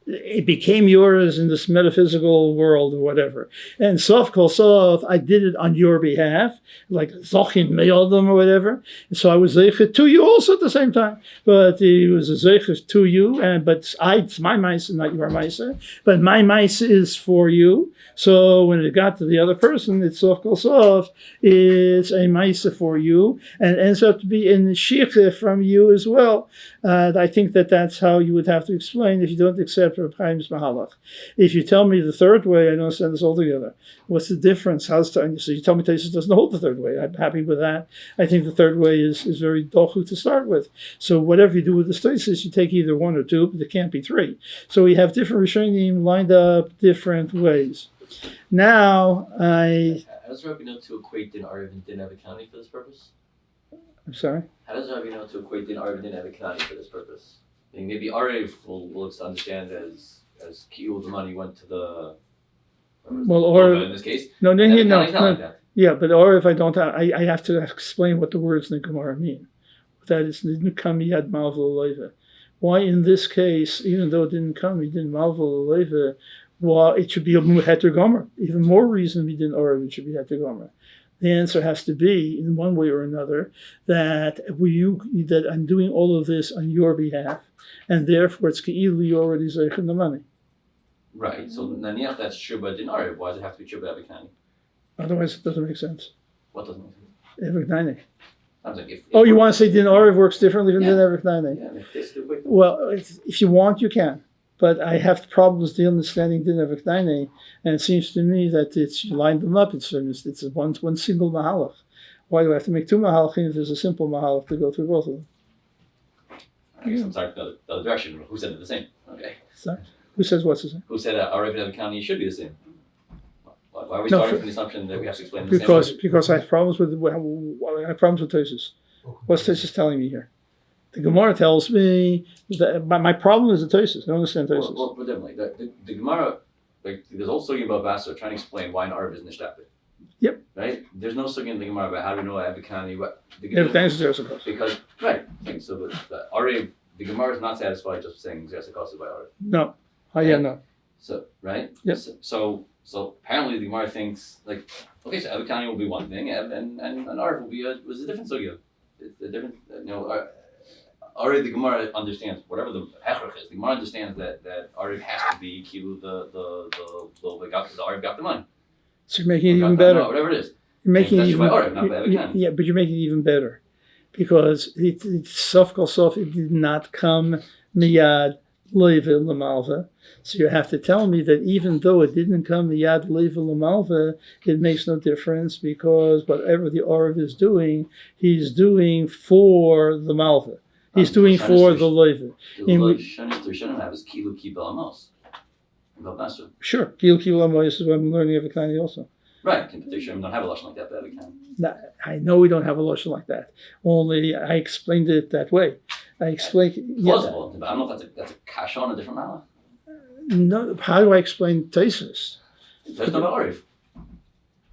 it became yours in this metaphysical world or whatever. And sof kol sof, I did it on your behalf, like zochin me'odam or whatever. And so I was zeichet to you also at the same time. But it was a zeichet to you, but it's my maisa, not your maisa. But my maisa is for you. So when it got to the other person, it's sof kol sof, it's a maisa for you, and it ends up to be in the shikha from you as well. I think that's how you would have to explain if you don't accept Reb Chaim's mahalach. If you tell me the third way, I don't understand this altogether. What's the difference? So you tell me Taisus doesn't hold the third way. I'm happy with that. I think the third way is very dochu to start with. So whatever you do with the Taisus, you take either one or two, but there can't be three. So we have different Rishonim lined up different ways. Now, How does Rabbi know to equate din Arav and din Avikani for this purpose? I'm sorry? How does Rabbi know to equate din Arav and din Avikani for this purpose? I mean, maybe Arav will understand as Ki'ul, the money went to the... or in this case. No. Like that. Yeah, but or if I don't have, I have to explain what the words in the Gemara mean. That is, didn't come yad malvul leiva. Why in this case, even though it didn't come, he didn't malvul leiva, well, it should be a heter gomer. Even more reason we didn't or it should be heter gomer. The answer has to be, in one way or another, that I'm doing all of this on your behalf, and therefore it's ke'ilu you already zeichen the money. Right. So naniach that's true, but din Arav, why does it have to be true by Avikani? Otherwise, it doesn't make sense. What doesn't make sense? Evik Sounds like if you want to say din Arav works differently than din Evik Yeah, Well, if you want, you can. But I have problems understanding din Evik and it seems to me that you line them up. It's one single mahalach. Why do I have to make two mahalachim if there's a simple mahalach to go through both of them? I guess I'm sorry, the other direction. Who said it the same? Okay. Sorry? Who says what's the same? Who said Arav and Avikani should be the same? Why are we starting from the assumption that we have to explain the same? Because I have problems with Tosis. What's Tosis telling me here? The Gemara tells me that my problem is the Tosis. I don't understand Tosis. Well, definitely. The Gemara, there's also sugya about Basra trying to explain why an Arav is nishtapit. Yep. Right? There's no sugya in the Gemara about how do we know Avikani. Everything is Zerzakos. Because, right. So the Arav, the Gemara is not satisfied just saying Zerzakos by Arav. No. No. So, right? Yep. So apparently the Gemara thinks, okay, so Avikani will be one thing, and Arav was a different sugya. It's a different, Arav, the Gemara understands, whatever the hechrach is, the Gemara understands that Arav has to be kilu the Arav got the money. So you're making it even better. Whatever it is. You're making it even better. Yeah, but you're making it even better. Because it's sof kol sof, it did not come miyad leiva l'malva. So you have to tell me that even though it didn't come miyad leiva l'malva, it makes no difference because whatever the Arav is doing, he's doing for the malva. He's doing for the leiva. The Rishonim have is kilu kibel amos. Sure, kilu kibel amos is what I'm learning of Ekani also. Right, but the Rishonim don't have a lashon like that, but Ekani. I know we don't have a lashon like that. Only I explained it that way. I explain. Yeah, Plausible, but I don't know if that's a cash on a different malach. no, how do I explain Taisus? There's no Ariv.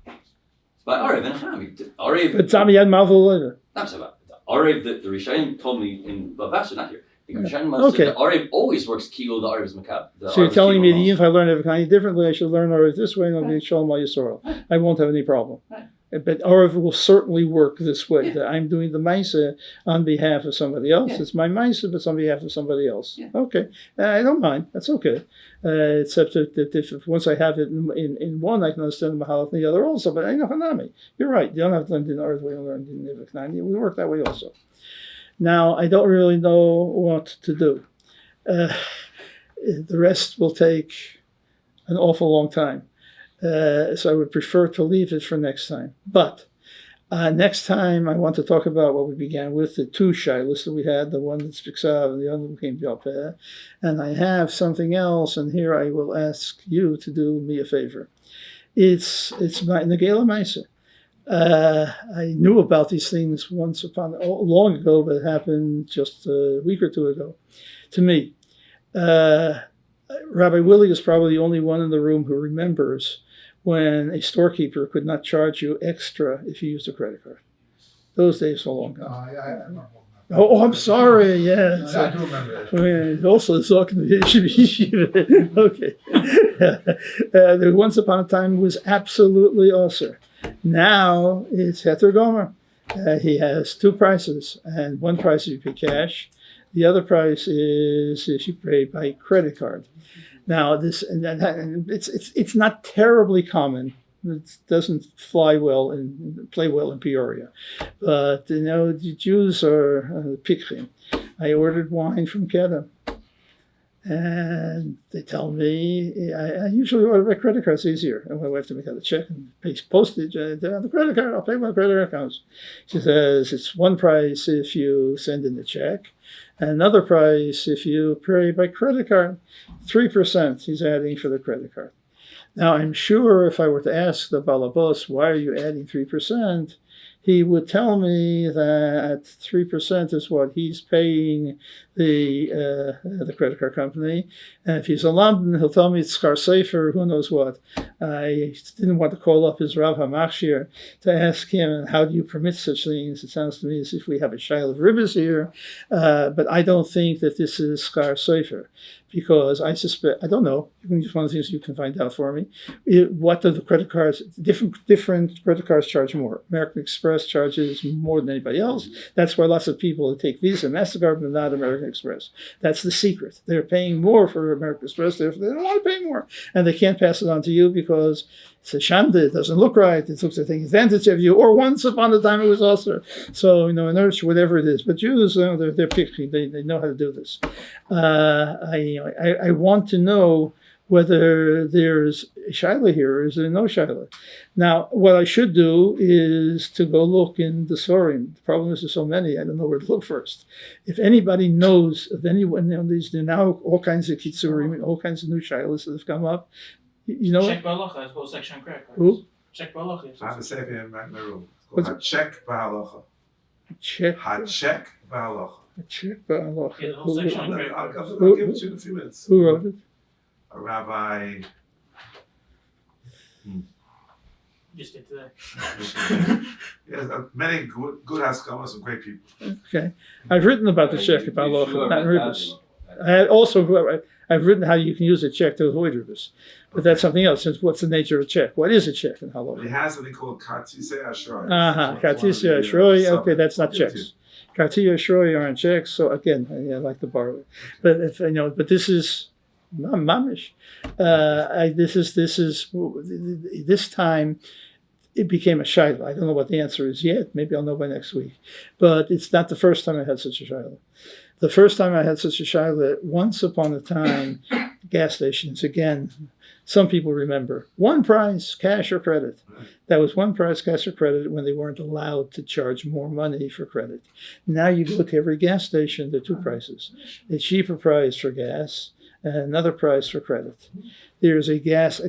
It's by Ariv and Chami. Ariv. But Tommy had Malva. I'm sorry. Ariv, the Rishonim told me in Babasha, not here. The Rishonim Okay. said the Ariv always works Kilo, the Ariv is Makab. So you're telling me that even if I learn Evakani differently, I should learn Arav this way and I'll be Shalom Yisrael. I won't have any problem. Right. But Arav will certainly work this way. That I'm doing the Maisa on behalf of somebody else. Yeah. It's my Maisa, but it's on behalf of somebody else. Yeah. Okay. I don't mind. That's okay. Except that if once I have it in one, I can understand the Mahalach in the other also. But I know Hanami. You're right. You don't have to learn in Arav the way you learn in Evakani. We work that way also. Now, I don't really know what to do. The rest will take an awful long time. So I would prefer to leave it for next time. But next time I want to talk about what we began with, the two shilas that we had, the one that's Biksav and the other one came Yalpeh. And I have something else, and here I will ask you to do me a favor. It's my Negela Maisa. I knew about these things long ago, but it happened just a week or two ago to me. Rabbi Willie is probably the only one in the room who remembers when a storekeeper could not charge you extra if you used a credit card. Those days are long gone. I remember. Oh, I'm sorry. Yeah. I do remember that. Also, talking to the yeshiva. Okay. Once upon a time it was absolutely awesome. Now it's Heter Gomer. He has two prices, and one price if you pay cash. The other price is if you pay by credit card. Now it's not terribly common. It doesn't play well in Peoria, but the Jews are pikrim. I ordered wine from Kedem, and they tell me I usually order by credit card. It's easier. And my wife to make out a check and pay postage on the credit card. I'll pay my credit card accounts. She says it's one price if you send in the check. Another price if you pay by credit card. 3% he's adding for the credit card. Now, I'm sure if I were to ask the balabos, why are you adding 3%? He would tell me that 3% is what he's paying the credit card company. And if he's a London, he'll tell me it's Skar Sefer, who knows what. I didn't want to call up his Rav HaMachshir to ask him, how do you permit such things? It sounds to me as if we have a shayla of ribbis here. But I don't think that this is Skar Sefer. Because I suspect, I don't know, it's one of the things you can find out for me. What do the credit cards, different credit cards charge more? American Express charges more than anybody else. That's why lots of people take Visa and MasterCard but not American Express. That's the secret. They're paying more for American Express, therefore they don't want to pay more. And they can't pass it on to you because it's a shanda, it doesn't look right, it looks like taking advantage of you, or once upon a time it was also. So, in Urch, whatever it is. But Jews, they're picky, they know how to do this. I want to know whether there's a shaila here or is there no shaila. Now, what I should do is to go look in the Sorim. The problem is there's so many, I don't know where to look first. If anybody knows of anyone, there are now all kinds of kitzurim, all kinds of new shailas that have come up. Check Balacha, it's called section credit cards. Who? Check Balacha. I have a safe in my room. What's it? Check Bahalacha. Check. Check Bahalacha. Check Ba'aloch. Yeah, the whole section on credit I'll cards. give it to you in a few minutes. Who wrote it? A rabbi. Just did today. Yes, many good Haskamas and great people. Okay. I've written about the check Ba'aloch, not in Ribis. I've written how you can use a check to avoid Ribis. But that's something else. Since what's the nature of a check? What is a check and how long? He has something called Kartise Ashroi. Kartise Ashroi. Okay, that's not checks. Kartise Ashroi aren't checks. So again, I like to borrow it. But if but this is mamish. This time it became a shayla. I don't know what the answer is yet. Maybe I'll know by next week. But it's not the first time I had such a shayla. The first time I had such a shayla, once upon a time, gas stations, again, some people remember, one price, cash or credit. That was one price, cash or credit, when they weren't allowed to charge more money for credit. Now you go to every gas station, there are two prices. A cheaper price for gas and another price for credit. There's a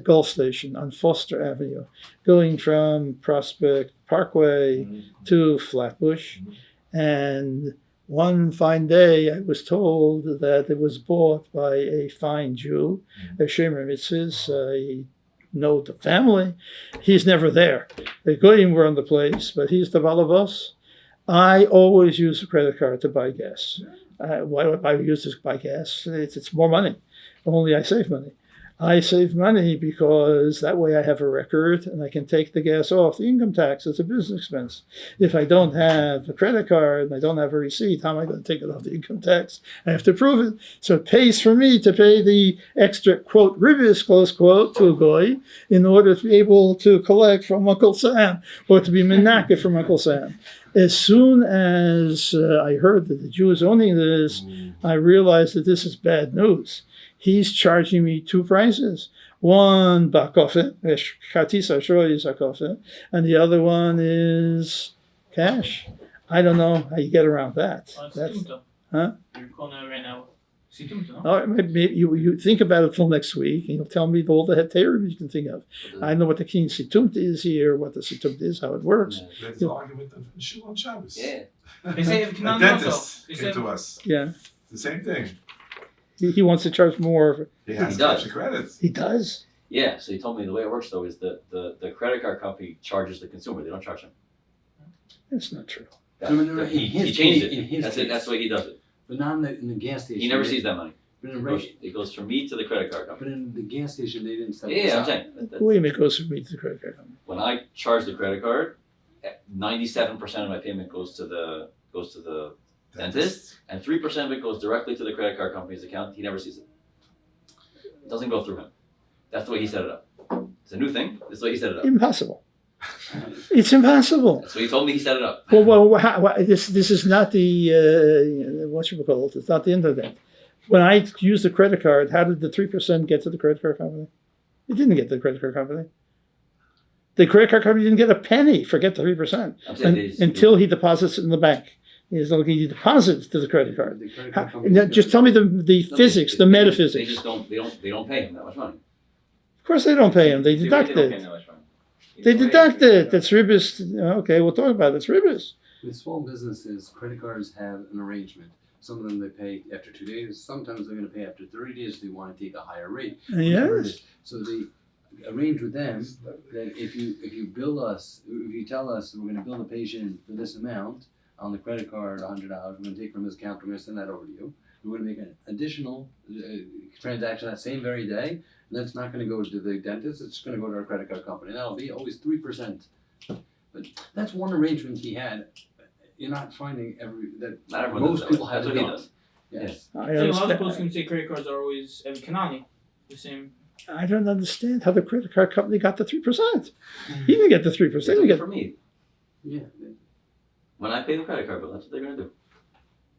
Gulf station on Foster Avenue, going from Prospect Parkway to Flatbush, and One fine day, I was told that it was bought by a fine Jew, a Shemer Mitzvahs. He know the family. He's never there. The Goyim were on the place, but he's the Balabos. I always use a credit card to buy gas. Why would I use this to buy gas? It's more money. Only I save money. I save money because that way I have a record and I can take the gas off the income tax. It's a business expense. If I don't have a credit card and I don't have a receipt, how am I going to take it off the income tax? I have to prove it. So it pays for me to pay the extra, quote, ribis, close quote, to a goy in order to be able to collect from Uncle Sam or to be menakeh from Uncle Sam. As soon as I heard that the Jew is owning this, I realized that this is bad news. He's charging me two prices. One bakofe, and the other one is cash. I don't know how you get around that. Huh? You're calling it right now. No? Oh, maybe you think about it till next week, and you'll tell me all the heterim you can think of. I know what the king situmt is here, what the situmt is, how it works. Let's argue with the Shul on Shabbos. Yeah. They say A Canaan dentist also. They came say to us. Yeah, The same thing. he wants to charge more. He has He does. cash credits. He does. Yeah, so he told me the way it works though is that the credit card company charges the consumer. They don't charge him. That's not true. He changed it. That's the way he does it. But not in the gas station. He never sees that money. But It goes from me to the credit card But company. in the gas station, they didn't sell Yeah, I'm saying. Wait a minute, goes from me to the credit card company. When I charge the credit card, 97% of my payment goes to the dentist, and 3% of it goes directly to the credit card company's account. He never sees it. It doesn't go through him. That's the way he set it up. It's a new thing. That's the way he set it up. Impossible. It's impossible. So he told me he set it up. This is not the what you call it. It's not the internet. When I used the credit card, how did the 3% get to the credit card company? It didn't get to the credit card company. The credit card company didn't get a penny. Forget the 3%. I'm saying Until he deposits it in the bank. He's looking he deposits to the credit card. The credit How, card company just tell me the physics, the metaphysics. They just don't pay him that much money. Of course they don't pay him. They deduct They don't pay him it. that much money. They deduct it. That's ribis. Okay, we'll talk about it. It's ribis. With small businesses, credit cards have an arrangement. Some of them they pay after 2 days. Sometimes they're going to pay after 30 days if they want to take a higher rate. Whatever it Yes. is. So they arrange with them that if you bill us, if you tell us we're going to bill the patient for this amount on the credit card, $100, we're going to take from his account, we're going to send that over to you. We're going to make an additional transaction that same very day, and that's not going to go to the dentist. It's going to go to our credit card company. That'll be always 3%. But that's one arrangement he had. You're not finding Not everyone most does people that. have That's it what he done. does. Yes. I So a lot of understand. posts can say credit cards are always every Kanani. The same. I don't understand how the credit card company got the 3%. He didn't get the 3%. They He do it get for me. Yeah. When I pay the credit card bill, that's what they're gonna do.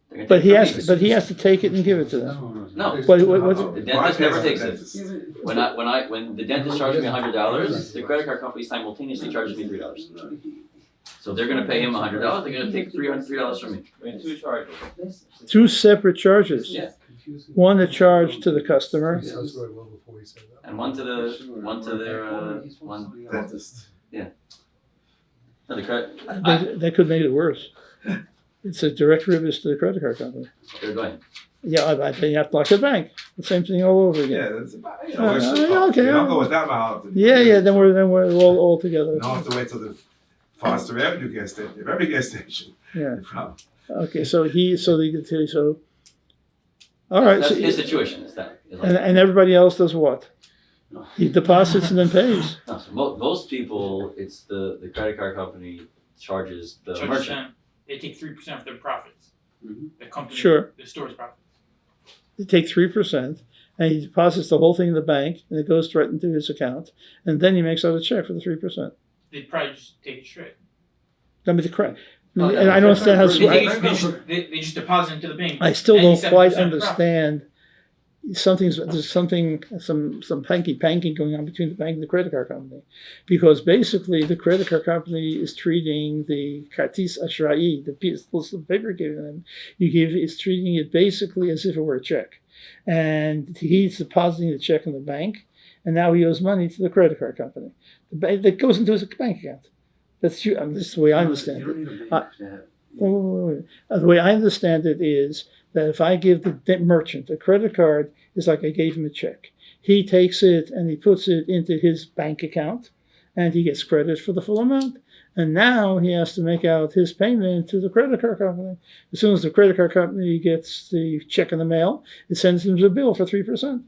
They're gonna But take he it from has me. to, but he has to take it and give it to them. No. But The dentist Why never pay takes the it. dentist? When the dentist charges me $100, the credit card company simultaneously charges me $3. So they're gonna pay him $100. They're gonna take $300 from me. Two charges. Two separate charges. Yeah. One a charge to the customer. Sounds very well before he said that. And one to their one. Dentist. No, the credit. That could make it worse. It's a direct ribis to the credit card company. They're going. Yeah, I then you have to lock the bank. The same thing all over Yeah, again. that's about, Okay. You don't go with that amount. Yeah. Then we're all together. You don't have to wait till the Foster Avenue gas station. Every gas station. Yeah. No problem. Okay. So all right. That's So, his situation. Is that? Is like, and everybody else does what? He deposits and then pays. no, so most people, it's the credit card company charges the Charges merchant. them. They take 3% of their profits. Mhm. The company. Sure. The store's profits. They take 3%, and he deposits the whole thing in the bank, and it goes straight into his account, and then he makes out a check for the 3%. They'd probably just take it straight. I mean, the credit. Oh, And I don't understand how. They just deposit into the bank. I still don't 97% quite profit. understand. There's some hanky panky going on between the bank and the credit card company, because basically the credit card company is treating the kartis ashrai, the piece of paper given them, is treating it basically as if it were a check, and he's depositing the check in the bank, and now he owes money to the credit card company. That goes into his bank account. That's this is the way I understand You don't it. need a bank to have. The way I understand it is that if I give the merchant a credit card, it's like I gave him a check. He takes it and he puts it into his bank account, and he gets credit for the full amount. And now he has to make out his payment to the credit card company. As soon as the credit card company gets the check in the mail, it sends him a bill for 3%.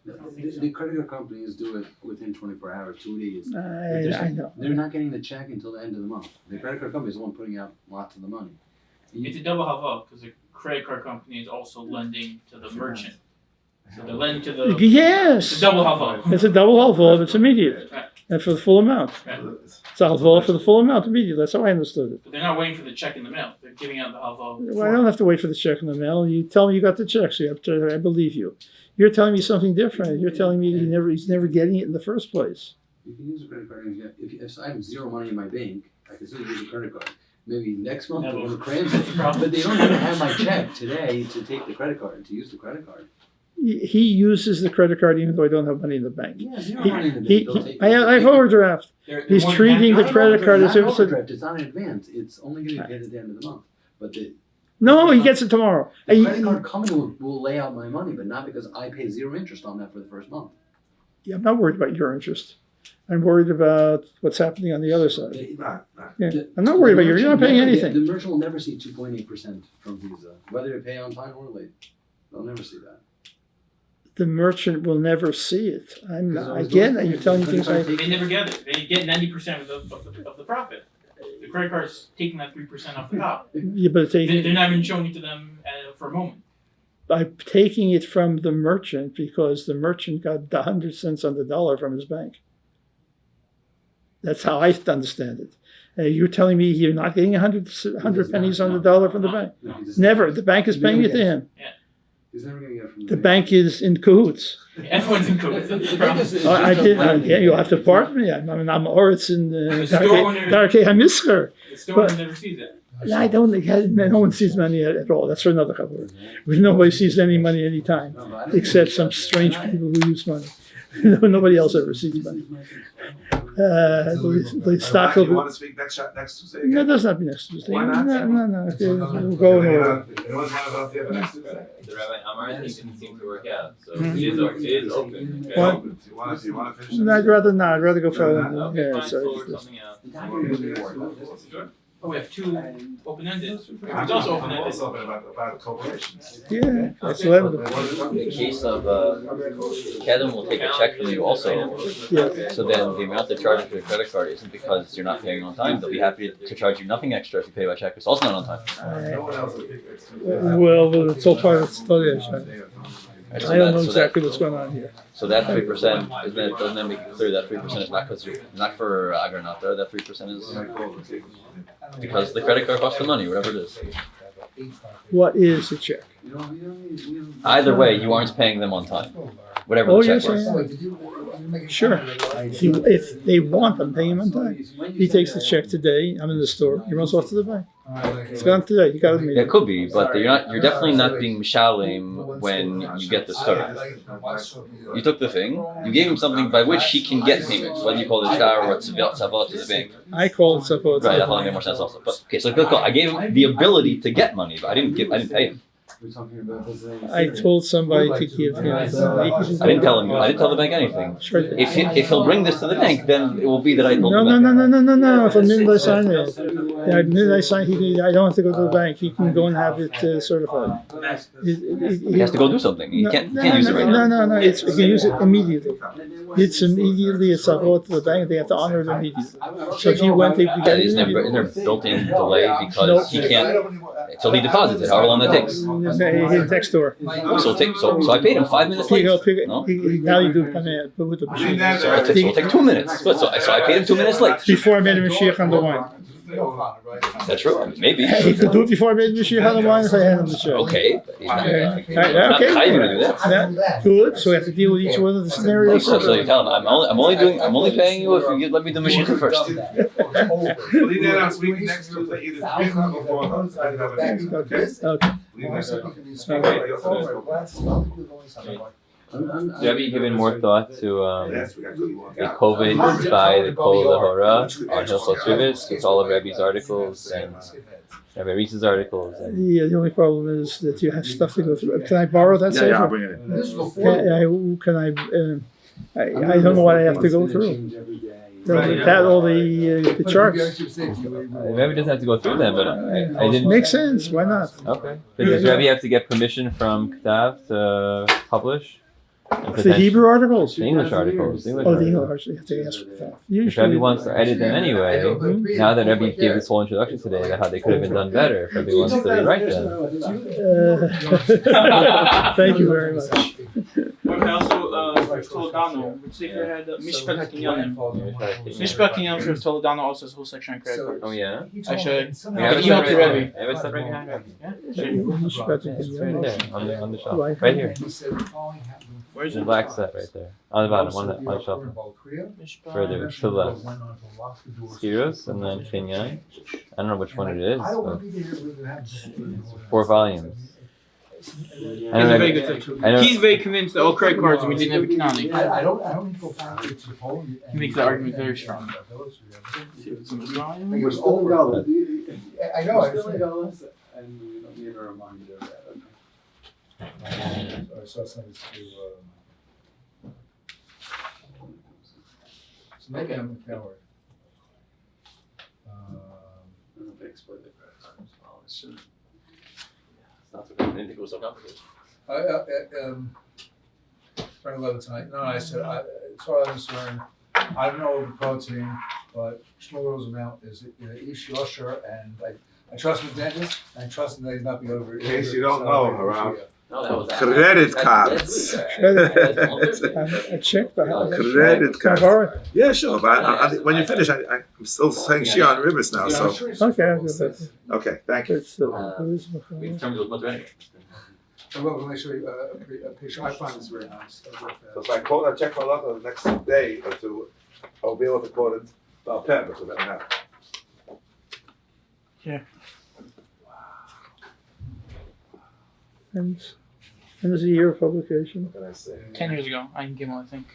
The credit card companies do it within 24 hours, 2 days. I know. They're not getting the check until the end of the month. The credit card company is the one putting out lots of the money. It's a double halva because the credit card company is also lending to the merchant. So they're lending to the. Yes. It's a double halva. It's a double halva. It's immediate. Right. And for the full amount. It's a halva for the full amount immediately. That's how I understood it. But they're not waiting for the check in the mail. They're giving out the halva. Well, I don't have to wait for the check in the mail. You tell me you got the check, so I believe you. You're telling me something different. You're telling me he's never getting it in the first place. You can use a credit card. If I have zero money in my bank, I can still use a credit card. Maybe next month I'm going to cram it. But they don't even have my check today to take the credit card, to use the credit card. He uses the credit card even though I don't have money in the bank. Yeah, zero money in the bank. I have overdraft. He's treating the credit card as if it's It's not in advance. It's only going to get at the end of the month. But no, he gets it tomorrow. The credit card company will lay out my money, but not because I pay zero interest on that for the first month. Yeah, I'm not worried about your interest. I'm worried about what's happening on the other side. Yeah. I'm not worried about you. You're not paying anything. The merchant will never see 2.8% from Visa, whether they pay on time or late. They'll never see that. The merchant will never see it. Again, you're telling me things like They never get it. They get 90% of the profit. The credit card's taking that 3% off the top. yeah, but They're not even showing it to them for a moment. I'm taking it from the merchant because the merchant got 100 cents on the dollar from his bank. That's how I understand it. You're telling me you're not getting 100 pennies on the dollar from the bank? Never. The bank is paying it to him. He's never going to get it from The bank is in cahoots. Everyone's in cahoots. That's the problem. You'll have to pardon me. I'm Oritz in owner- Darkei HaMisker. The store never sees that. I don't think no one sees money at all. That's for another couple. Nobody sees any money any time, except some strange people who use money. Nobody else ever sees money. The stock will You want to speak next Tuesday again? No, it doesn't have to be next Tuesday. Why not? No. Okay, we'll go in order. Anyone's want to have next Tuesday? The Rabbi Amar thing didn't seem to work out, so Mhm. it is open. It's open. Do you want to finish? No, I'd rather not. I'd rather go further. Okay, Yeah, fine, so so we'll work something out. Sure. Oh, we have two open-ended. I'm It's also open-ended. also open about corporations. yeah, that's Okay. 11. In the case of Kedem will take a check from you also. Yeah. So then the amount they're charging for the credit card isn't because you're not paying on time. They'll be happy to charge you nothing extra if you pay by check. It's also not on time. No one else will pick it. Well, it's all part of the story. Right, so I don't know that- so exactly that- what's going on here. So that 3%, doesn't that make it clear that 3% is not because you're not for Agranata? That 3% is because the credit card costs the money, whatever it is. What is the check? Either way, you aren't paying them on time, whatever Oh, the check yes, was. I am. Sure. If they want them, pay him on time. He takes the check today. I'm in the store. He runs off to the bank. It's gone today. You got it. Yeah, it could be, but you're definitely not being mishalim when you get the start. You took the thing, you gave him something by which he can get payments, whether you call it shtar or tzavot to the bank. I call it support. Right, that probably made more sense also. But okay, so good call. I gave him the ability to get money, but I didn't pay him. I told somebody to give him. I didn't tell him. I didn't tell the bank anything. Sure. If he'll bring this to the bank, then it will be that I told No, the bank. no. If a minute I sign it, I sign. I don't have to go to the bank. He can go and have it certified. He has to go do something. He can't use it right now. No. He can use it immediately. It's immediately a support to the bank. They have to honor it immediately. So if you went, they could get it Isn't there immediately. built-in delay because he can't until he deposits it? However long that takes. Next door. So I paid him 5 minutes late. No? Now you do it with the machine. So it'll take 2 minutes. But so I paid him 2 minutes late. Before I made a Mashiach on the wine. That's true. Maybe. He could do it before I made a Mashiach on the wine if I had him to show. Okay. But he's not Okay. not chayiv to do that. Good. So we have to deal with each one of the scenarios. So you tell him I'm only paying you if you let me do Mashiach first. Well, leave that out. Speaking next Tuesday, either 3 o'clock or 4 o'clock. I have a meeting. Okay. Okay. Leave next week. Okay. Okay. So have you given more thought to Last week I couldn't walk the out. COVID by the Kol Lahora on Hilchos Rivas? It's all of Rebbe's articles and Rabbi Reese's articles. And Yeah, the only problem is that you have stuff to go through. Can I borrow that Yeah, safer? I'll bring it in. Can I don't know what I have to go through. All the charts. Rebbe doesn't have to go through them, but I didn't. Makes sense. Why not? Okay. But does Rebbe have to get permission from Ktav to publish? And The Hebrew articles. The English articles. The articles. English. You have to ask for that. If Rebbe wants to edit them anyway, now that Rebbe gave this whole introduction today, how they could have been done better, if Rebbe wants to rewrite them. Thank you very much. Okay, also, Toledano, which sefer had Mishpat HaKinyanim. Mishpat HaKinyanim for Toledano also has a whole section on credit cards. Oh yeah? Actually, We have it email set to right Rebbe. I have it set right behind Rebbe. It's It's right there, on the shelf. Right here. Where's The it? black set right there. On the bottom, on the shelf. Mishpat. Further to the left. Skiros and then Kinyan. I don't know which one it is, but 4 volumes. He's a very good section. He's very convinced that all credit cards we didn't have a Kanani. He makes the argument very strong. See if it's in the line. It was old dollar. I know. And you don't need a reminder of that. I saw something to. So maybe I'm a coward. I don't know if they explain the credit cards well. It's just- It's not so good. I didn't think it was so complicated. Frank Levin tonight. No, I said, as far as I'm concerned, I don't know the protein, but Shmuel Rosenmount is Ish Yosher, and I trust the dentist. I trust him that he's not being over. In case you don't know, Harav. No, that was Credit cards. I checked the house. Credit Can I cards. borrow it? Yeah, sure. But when you finish, I'm still saying Shia on Rivers now. So Okay, I'll do that. okay, thank you. It's, who is my We phone? determined it was much better. Well, let me show you a picture. I find this very nice. So if I call, I check my luck on the next day or two, I'll be able to call it Balpem because I don't have. And there's a year of publication. What can I say? 10 years ago, Ein Gimel, I think.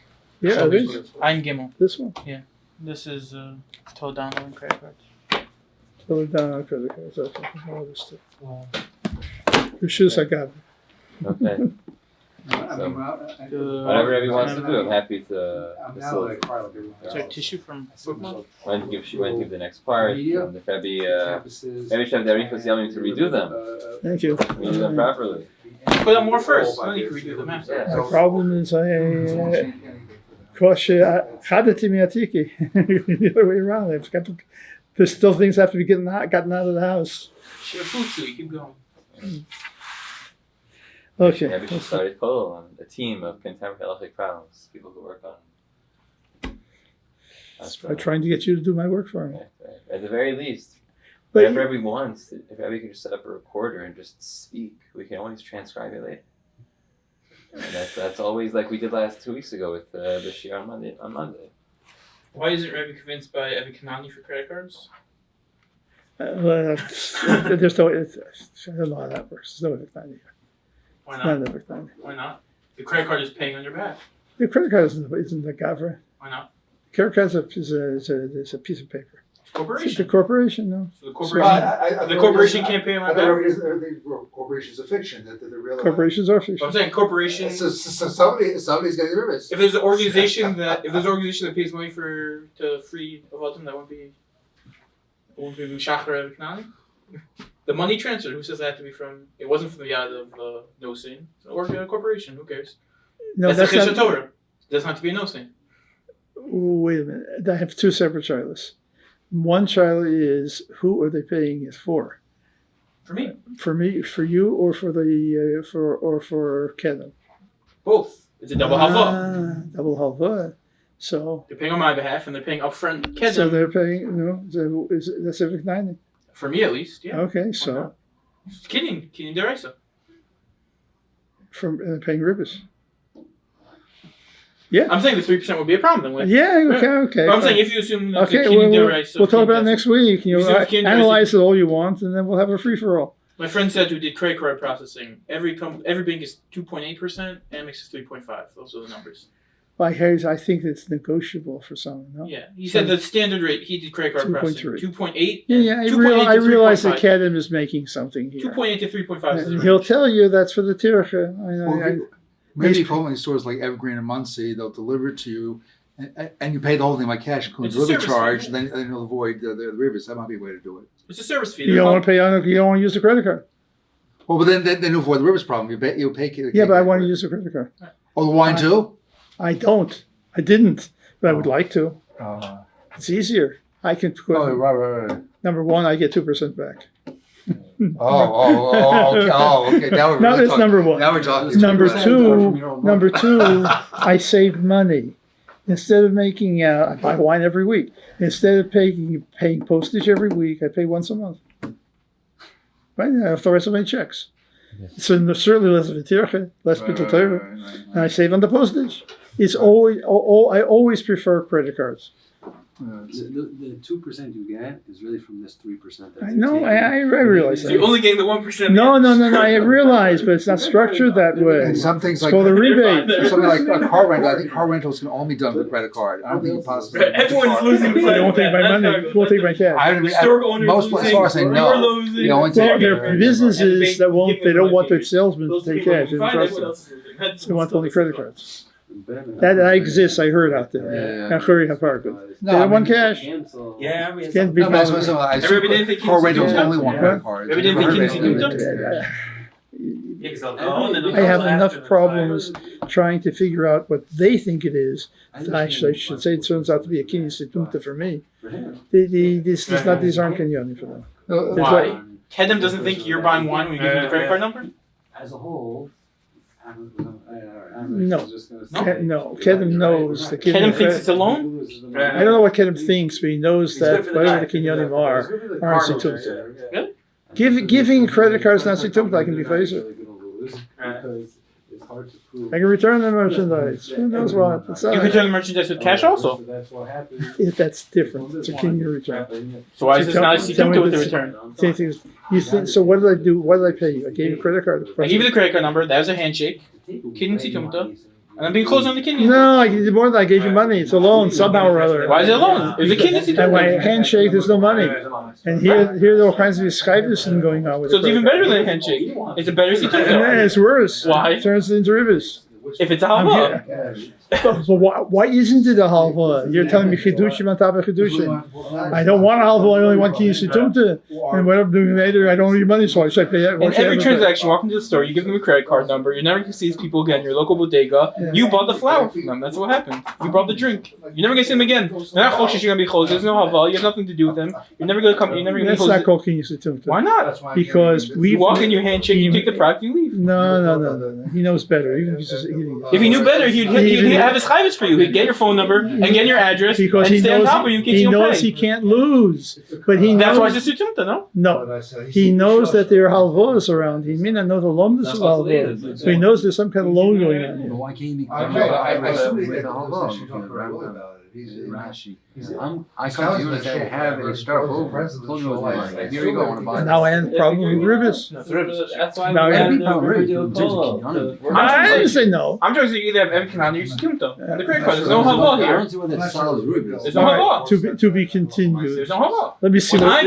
Yeah, it is. Ein Gimel. This one. This is Toledano and credit cards. Fill it down on credit cards. Okay. All this stuff. Your shoes I got. Okay. Whatever Rebbe wants to do, I'm happy to facilitate. Is there tissue from Bookmark? When to give the next part, and if Rebbe should have the Arichos Yamim to redo them. Thank you. Redo them properly. Put on more first, then you can redo them after. Yeah. The problem is I crush chadati miatiki. The other way around. I've got to, there's still things that have to be gotten out of the house. Shirfutsu, you keep going. Okay. Rebbe should start a call on a team of contemporary halachic problems, people who work on. I'm trying to get you to do my work for me. Right. At the very least. But If Rebbe wants, if Rebbe can just set up a recorder and just speak, we can always transcribe it later. And that's always like we did last 2 weeks ago with the Shir on Monday. Why isn't Rebbe convinced by Evi Kanani for credit cards? there's no, I don't know how that works. There's no effect. Why It's not? not effect. Why not? The credit card is paying on your behalf. The credit card isn't the cover. Why not? Credit card is a piece of paper. It's a It's corporation. a corporation, no. So the corporation, the corporation can't pay on my behalf. Corporation's a fiction. That the real. Corporations are But I'm fiction. saying corporation. So somebody's getting the rivers. If there's an organization that pays money to free Avatim, that won't be Mishachar Evi Kanani. The money transfer. Who says that had to be from? It wasn't from the yad of no sin. Or a corporation. Who cares? No, that's the that's Chesed not. Torah. It doesn't have to be a no sin. Wait a minute. I have two separate shilas. One shilah is who are they paying it for? For me, For me, for you, or for the for Kedem? both. It's a double halva. Double halva. So They're paying on my behalf, and they're paying upfront kedem. so they're paying. That's every 90. For me, at least, yeah. Okay, so Kidding deraisa. they're paying ribbis. I'm saying the 3% would be a problem. Then Yeah. Okay. But I'm fine. saying if you assume that Okay, the kidding we'll deraisa. talk about it next week. You see, Analyze it all you want, and then we'll have a free for all. My friend said who did credit card processing. Every bank is 2.8%, Amex is 3.5. Those are the numbers. I think it's negotiable for some. No? Yeah, he said the standard rate. He did credit card processing. 2.8. Yeah. I 2.8 to realize that 3.5. Kedem is making something here. 2.8 to 3.5. And he'll tell you that's for the tircha. Maybe if only stores like Evergreen and Muncie, they'll deliver it to you, and you pay the whole thing by cash, including It's a delivery service charge, fee. then you'll avoid the rivers. That might be a way to do it. It's a service fee. You don't want to pay on. You don't want to use the credit card. Well, but then you'll avoid the rivers problem. You'll pay. Yeah, but I want to use the credit card. Oh, the wine too? I don't. I didn't, but I would like to. It's easier. I can. Right. Number one, I get 2% back. Okay. Now we're No, really that's talking. number one. Now we're talking. Number Number two, I saved money. Instead of making, I buy wine every week. Instead of paying postage every week, I pay once a month. Right? I have the rest of my checks. So there's certainly less of a tircha, less bittul Torah, and I save on the postage. It's always, I always prefer credit cards. The 2% you get is really from this 3%. I know, I realize So you're that. only getting the 1%. No, I realize, but it's not structured that way. And some things It's like called a rebate. something like a car rental. I think car rentals can only be done with a credit card. I don't think it's possible. Everyone's losing. They won't take my money, they won't take my cash. I don't The store owner's most losing. as far as I We're know, losing. you know, it's Well, a- there are businesses that won't, they don't want their salesmen to Those take people cash, who they don't find it, trust what them. else is losing? They want only credit cards. That That exists, I heard out Yeah. there. At Churi HaPark. No, They I don't want mean- cash. Yeah, we Can't be No, but bothered. I Everybody didn't think car Kinsey rentals did only that? want credit cards. Maybe didn't think Kinsey did I I have enough problems trying to figure out what they think it is. I should say it turns out to be a kinyan setumta for me. These aren't kinyanim for them. Why? Kedem doesn't think you're buying wine when you give him the credit card number? As a whole, No. Kedem knows. Kedem thinks it's a loan? I don't know what Kedem thinks, but he knows that whatever the kinyanim are setumta. Giving credit cards not setumta, I can be facing. I can return the merchandise. Who knows what? It's You can return the merchandise with cash also. if that's different. It's a kinyan return. So why is this not a Tell me setumta with the this- return? Same thing. You think so? What did I do? What did I pay you? I gave you a credit card. I gave you the credit card number, that was a handshake, Kinyan setumta, and I'm being closed on the Kinyan. No, I did more than I gave you money. It's a loan somehow or other. Why is it a loan? It was a Kinyan And my setumta. handshake, there's no money. And here there are all kinds of skypus going on with So it. it's even better than a handshake. It's a better And setumta. it's worse. Why? It turns into rivers. If it's a I'm halva. here. But why isn't it a halva? You're telling me chidushim on top of chidushim. I don't want a halva. I only want kinyan setumta. And what I'm doing later, I don't need money, so I should pay that. In every transaction, you walk into the store, you give them a credit card number, you're never going to see these people again, your local bodega, you bought the flour from them, that's what happened. You brought the drink. You're never going to see them again. They're not choshesh, you're going to be choshesh, there's no haval, you have nothing to do with them, you're never going to come, you're never going to That's be not choshesh. called kinyan setumta. Why not? Because we You walk in, you handshake, you take the product, you leave. No. He knows better. If he knew better, he'd have his chayvus for you. He'd get your phone number and get your address Because and he stay on knows top of you in case he you don't knows pay. he can't lose, but he That's why knows it's a sutumta, no? no. He knows that there are halvos around. He may not know the lomdas of halvos, so he knows there's some kind of loan going on here. Why can't you be I Rashi? I come to you and say, I have a star over. Close your eyes. Here you go, I want to buy it. Now I have a problem with ribis. That's why Now, we yeah. have No, the really. Riverdale Polo. I didn't say no. I'm trying to say you either have Evan Canaan or you setumta. The credit card, there's no haval I here. don't see whether it's solid rubies. There's no All haval. right, to be continued. There's no haval. Let me see When I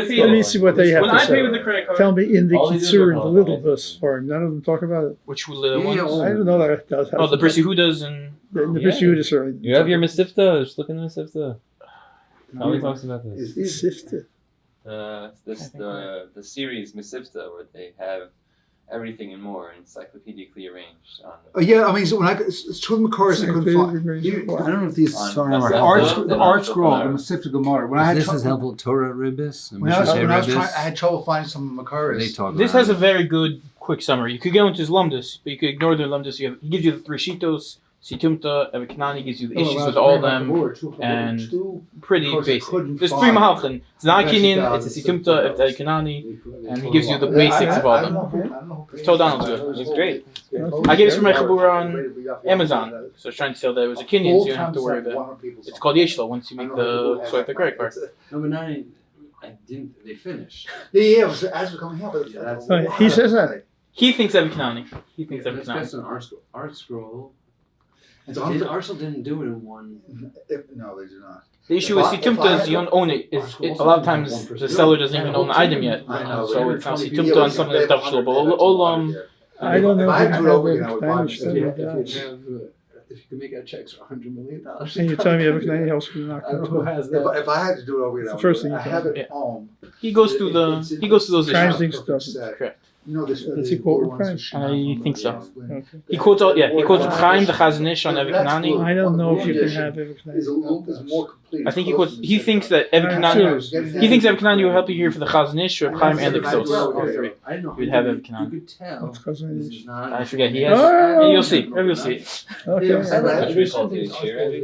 what they have When to I pay with the say. credit card, Tell me in the All these Kitzur, are the little bus farm. None of them talk about it. which ones? I don't know that it does. Oh, the Brisi Hudas and The Yeah. Bishuyuda certainly. You have your Mesivta. Just look in the Mesivta. How he talks about this. Sifted. The series Mesivta, where they have everything and more encyclopedically arranged on. Yeah, I mean, so when it's Children Makaris, I couldn't find. I don't know if these On- sorry, that's art, helpful. the art scroll, the Masifta Gemara. When I had This trouble- is helpful Torah ribis. when I was trying, I had trouble finding some Makaris. They talk this about has a it. very good quick summary. You could go into his lumdus, but you could ignore the lumdus. He gives you the three shitos, situmta, evikanani gives you the issues with all of them. and pretty basic. There's three mahalchin. It's not a kinyan, it's a situmta, it's a kanani, and he gives you the basics of all of them. Toe Donald's good. He's great. I gave this for my chabura on Amazon. So I was trying to tell that it was a kinyan, so you don't have to worry about it. It's called yeshlo once you make the swipe the credit card. No, but not I didn't. They finished. Yeah, as we're coming out, but Yeah, that's- Right, he says that. He thinks Evan Kanani. He thinks Evan That's Kanani. based on art scroll. Art scroll. It's on Arsenal didn't do it in one. No, they do not. The issue is Situmta is you don't own it. A lot of times the seller doesn't even own the item yet. I know. So it's not Situmta on something that's touchable. But all I don't know If I if had you to do it have over again, I would buy Spanish it. that If does. you have, if you can make out checks for $100 million. And you tell me everything else is not I don't know who going to. has that. If I had to do it over again, It's I the would first do it. thing I you have tell it me. at home. he goes through those Crimes issues. things doesn't. Correct. You know this. Does he quote with crimes? I think so. Okay. He quotes all, he quotes Chaim the Chazanish on Evan Kanani. I don't know if you can have everything. Is more complete. I think he thinks that Evan Kanani. He thinks Evan Kanani will help you here for the Chazanish, Reb Chaim, and the Ksos. All three. I didn't know. You'd have Evan Kanani. You could tell. What's Chazanish? This is not. I forget. He has. Oh! You'll see. You'll see. Okay. I like Should we call it here?